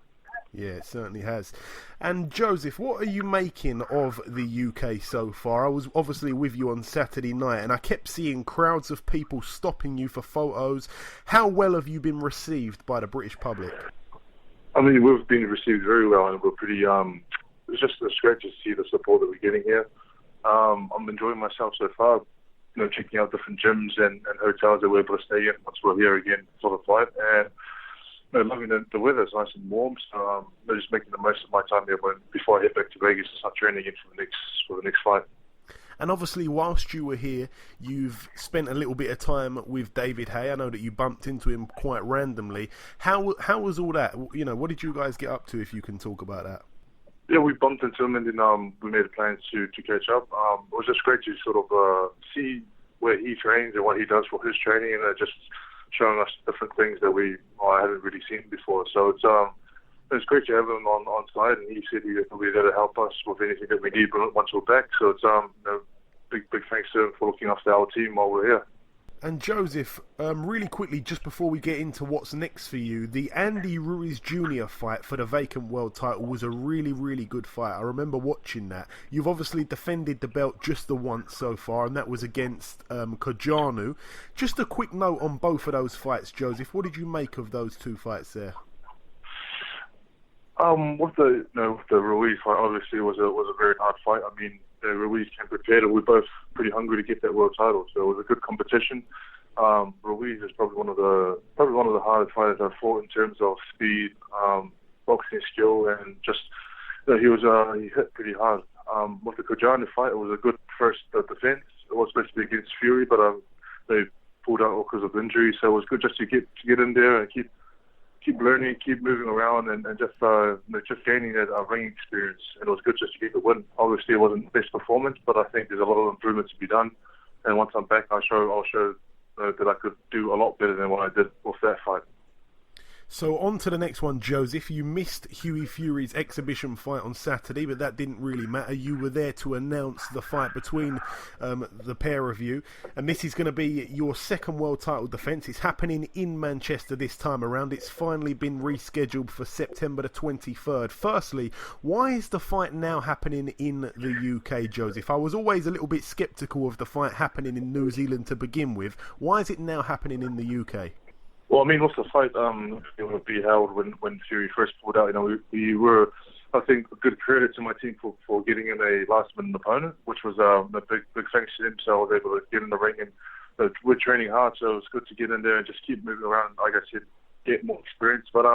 Yeah, it certainly has. And Joseph, what are you making of the UK so far? I was obviously with you on Saturday night, and I kept seeing crowds of people stopping you for photos. How well have you been received by the British public? I mean, we've been received very well, and we're pretty. It's great to see the support that we're getting here. I'm enjoying myself so far. You know, checking out different gyms and hotels that we're able to stay in once we're here again for the fight, and loving the weather. It's nice and warm, so just making the most of my time here before I head back to Vegas to start training again for the next fight. And obviously, whilst you were here, you've spent a little bit of time with David Haye. I know that you bumped into him quite randomly. How was all that? You know, what did you guys get up to, if you can talk about that? Yeah, we bumped into him, and then we made plans to catch up. It was just great to sort of see where he trains and what he does for his training, and just showing us different things that I hadn't really seen before. So it's great to have him on side, and he said he'll be there to help us with anything that we need once we're back. So it's big thanks to him for looking after our team while we're here. And Joseph, really quickly, just before we get into what's next for you, the Andy Ruiz Jr. fight for the vacant world title was a really, really good fight. I remember watching that. You've obviously defended the belt just the once so far, and that was against Kojanu. Just a quick note on both of those fights, Joseph. What did you make of those two fights there? With the Ruiz fight, obviously it was a very hard fight. I mean, Ruiz came prepared, and we're both pretty hungry to get that world title. So it was a good competition. Ruiz is probably one of the hardest fighters I've fought in terms of speed, boxing skill, and just he hit pretty hard. With the Kojanu fight, it was a good first defense. It was supposed to be against Fury, but they pulled out because of injury. So it was good just to get in there and keep learning, keep moving around, and just gaining that ring experience. And it was good just to get the win. Obviously, it wasn't the best performance, but I think there's a lot of improvement to be done. And once I'm back, I'll show that I could do a lot better than what I did with that fight. So on to the next one, Joseph. You missed Hughie Fury's exhibition fight on Saturday, but that didn't really matter. You were there to announce the fight between the pair of you, and this is going to be your second world title defence. It's happening in Manchester this time around. It's finally been rescheduled for September the 23rd. Firstly, why is the fight now happening in the UK, Joseph? I was always a little bit sceptical of the fight happening in New Zealand to begin with. Why is it now happening in the UK? Well, I mean, what's the fight? It would be held when Fury first pulled out. You know, we were, I think, a good credit to my team for getting in a last-minute opponent, which was a big thanks to him. So I was able to get in the ring, and we're training hard, so it was good to get in there and just keep moving around. Like I said, get more experience. But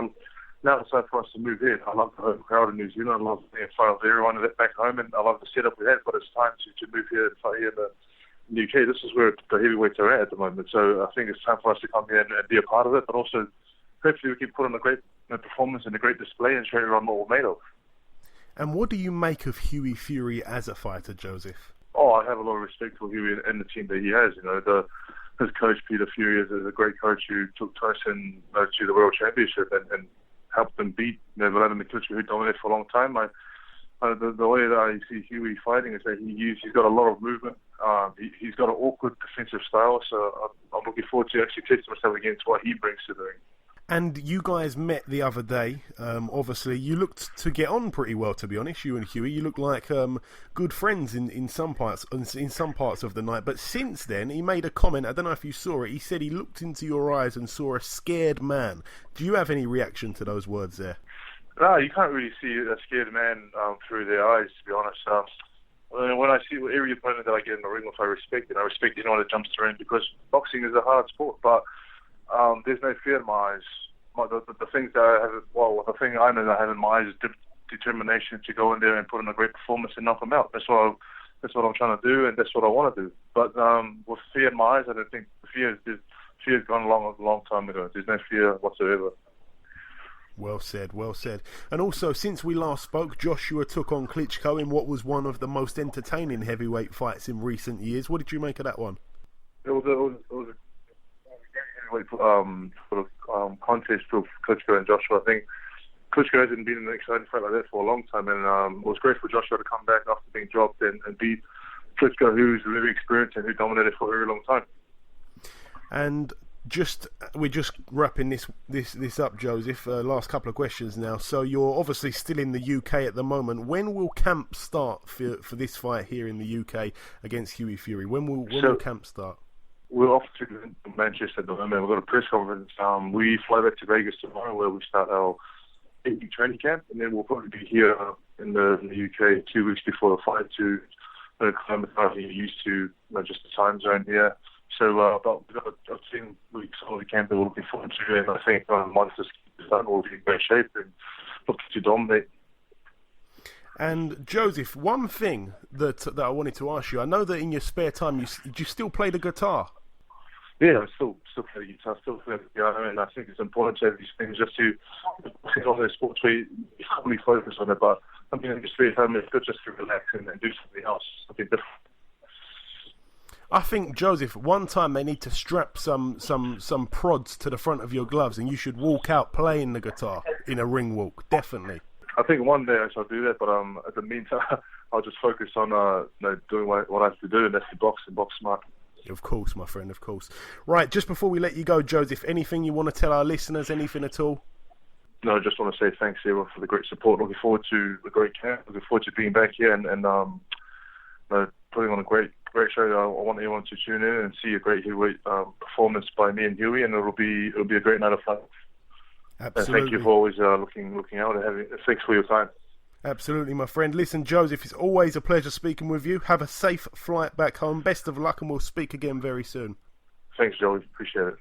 now it's time for us to move in. I love the home crowd in New Zealand. I love being in front of everyone back home, and I love the setup we had. But it's time to move here and fight here in the UK, this is where the heavyweights are at the moment. So I think it's time for us to come here and be a part of it, but also hopefully we can put on a great performance and a great display and show everyone what we're made of. And what do you make of Hughie Fury as a fighter, Joseph? Oh, I have a lot of respect for Hughie and the team that he has. His coach, Peter Fury, is a great coach who took Tyson to the World Championship and helped them beat Wladimir Klitschko, who dominated for a long time. The way that I see Hughie fighting is that he's got a lot of movement. He's got an awkward defensive style, so I'm looking forward to actually testing myself against what he brings to the ring. And you guys met the other day. Obviously, you looked to get on pretty well, to be honest. You and Hughie, you look like good friends in some parts of the night. But since then, he made a comment. I don't know if you saw it. He said he looked into your eyes and saw a scared man. Do you have any reaction to those words there? No, you can't really see a scared man through their eyes, to be honest. When I see every opponent that I get in the ring with, I respect it. I respect anyone that jumps to the ring because boxing is a hard sport, but there's no fear in my eyes. The things that I have, the thing I know that I have in my eyes is determination to go in there and put in a great performance and knock them out. That's what I'm trying to do, and that's what I want to do. But with fear in my eyes, I don't think fear's gone a long time ago. There's no fear whatsoever. Well said, well said. And also, since we last spoke, Joshua took on Klitschko in what was one of the most entertaining heavyweight fights in recent years. What did you make of that one? It was a heavyweight contest of Klitschko and Joshua. I think Klitschko hasn't been in an exciting fight like that for a long time, and it was great for Joshua to come back after being dropped and beat Klitschko, who's very experienced and who dominated for a very long time. And we're just wrapping this up, Joseph. Last couple of questions now. So you're obviously still in the UK at the moment. When will camp start for this fight here in the UK against Hughie Fury? When will camp start? We're off to Manchester at the moment. We've got a press conference. We fly back to Vegas tomorrow, where we start our 8-week training camp, and then we'll probably be here in the UK 2 weeks before the fight to acclimatise and get used to just the time zone here. So we've got a 10-week solid camp that we're looking forward to, and I think once this is done, we'll be in great shape and looking to dominate. And Joseph, one thing that I wanted to ask you, I know that in your spare time you still play the guitar. Yeah, I still play the guitar, still play the piano, and I think it's important to have these things just to think of those sports where you fully focus on it. But I mean, in your spare time, it's good just to relax and do something else, something different. I think, Joseph, one time they need to strap some prods to the front of your gloves, and you should walk out playing the guitar in a ring walk. Definitely. I think one day I shall do that, but at the meantime, I'll just focus on doing what I have to do, and that's to box and box smart. Of course, my friend, of course. Right, just before we let you go, Joseph, anything you want to tell our listeners, anything at all? No, I just want to say thanks, everyone, for the great support. Looking forward to the great camp. Looking forward to being back here and putting on a great show. I want everyone to tune in and see a great heavyweight performance by me and Hughie, and it'll be a great night of fun. Absolutely. And thank you for always looking out and thanks for your time. Absolutely, my friend. Listen, Joseph, it's always a pleasure speaking with you. Have a safe flight back home. Best of luck, and we'll speak again very soon. Thanks, Joey. Appreciate it.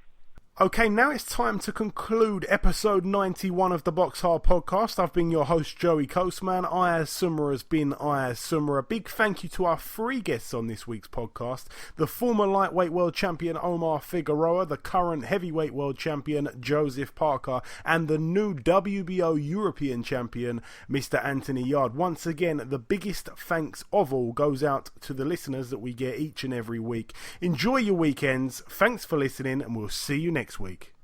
Okay, now it's time to conclude episode 91 of the BoxHard Podcast. I've been your host, Joey Coastman. Ayaz Summer has been Ayaz Summer. A big thank you to our three guests on this week's podcast. The former lightweight world champion, Omar Figueroa, the current heavyweight world champion, Joseph Parker, and the new WBO European champion, Mr. Anthony Yarde. Once again, the biggest thanks of all goes out to the listeners that we get each and every week. Enjoy your weekends. Thanks for listening, and we'll see you next week.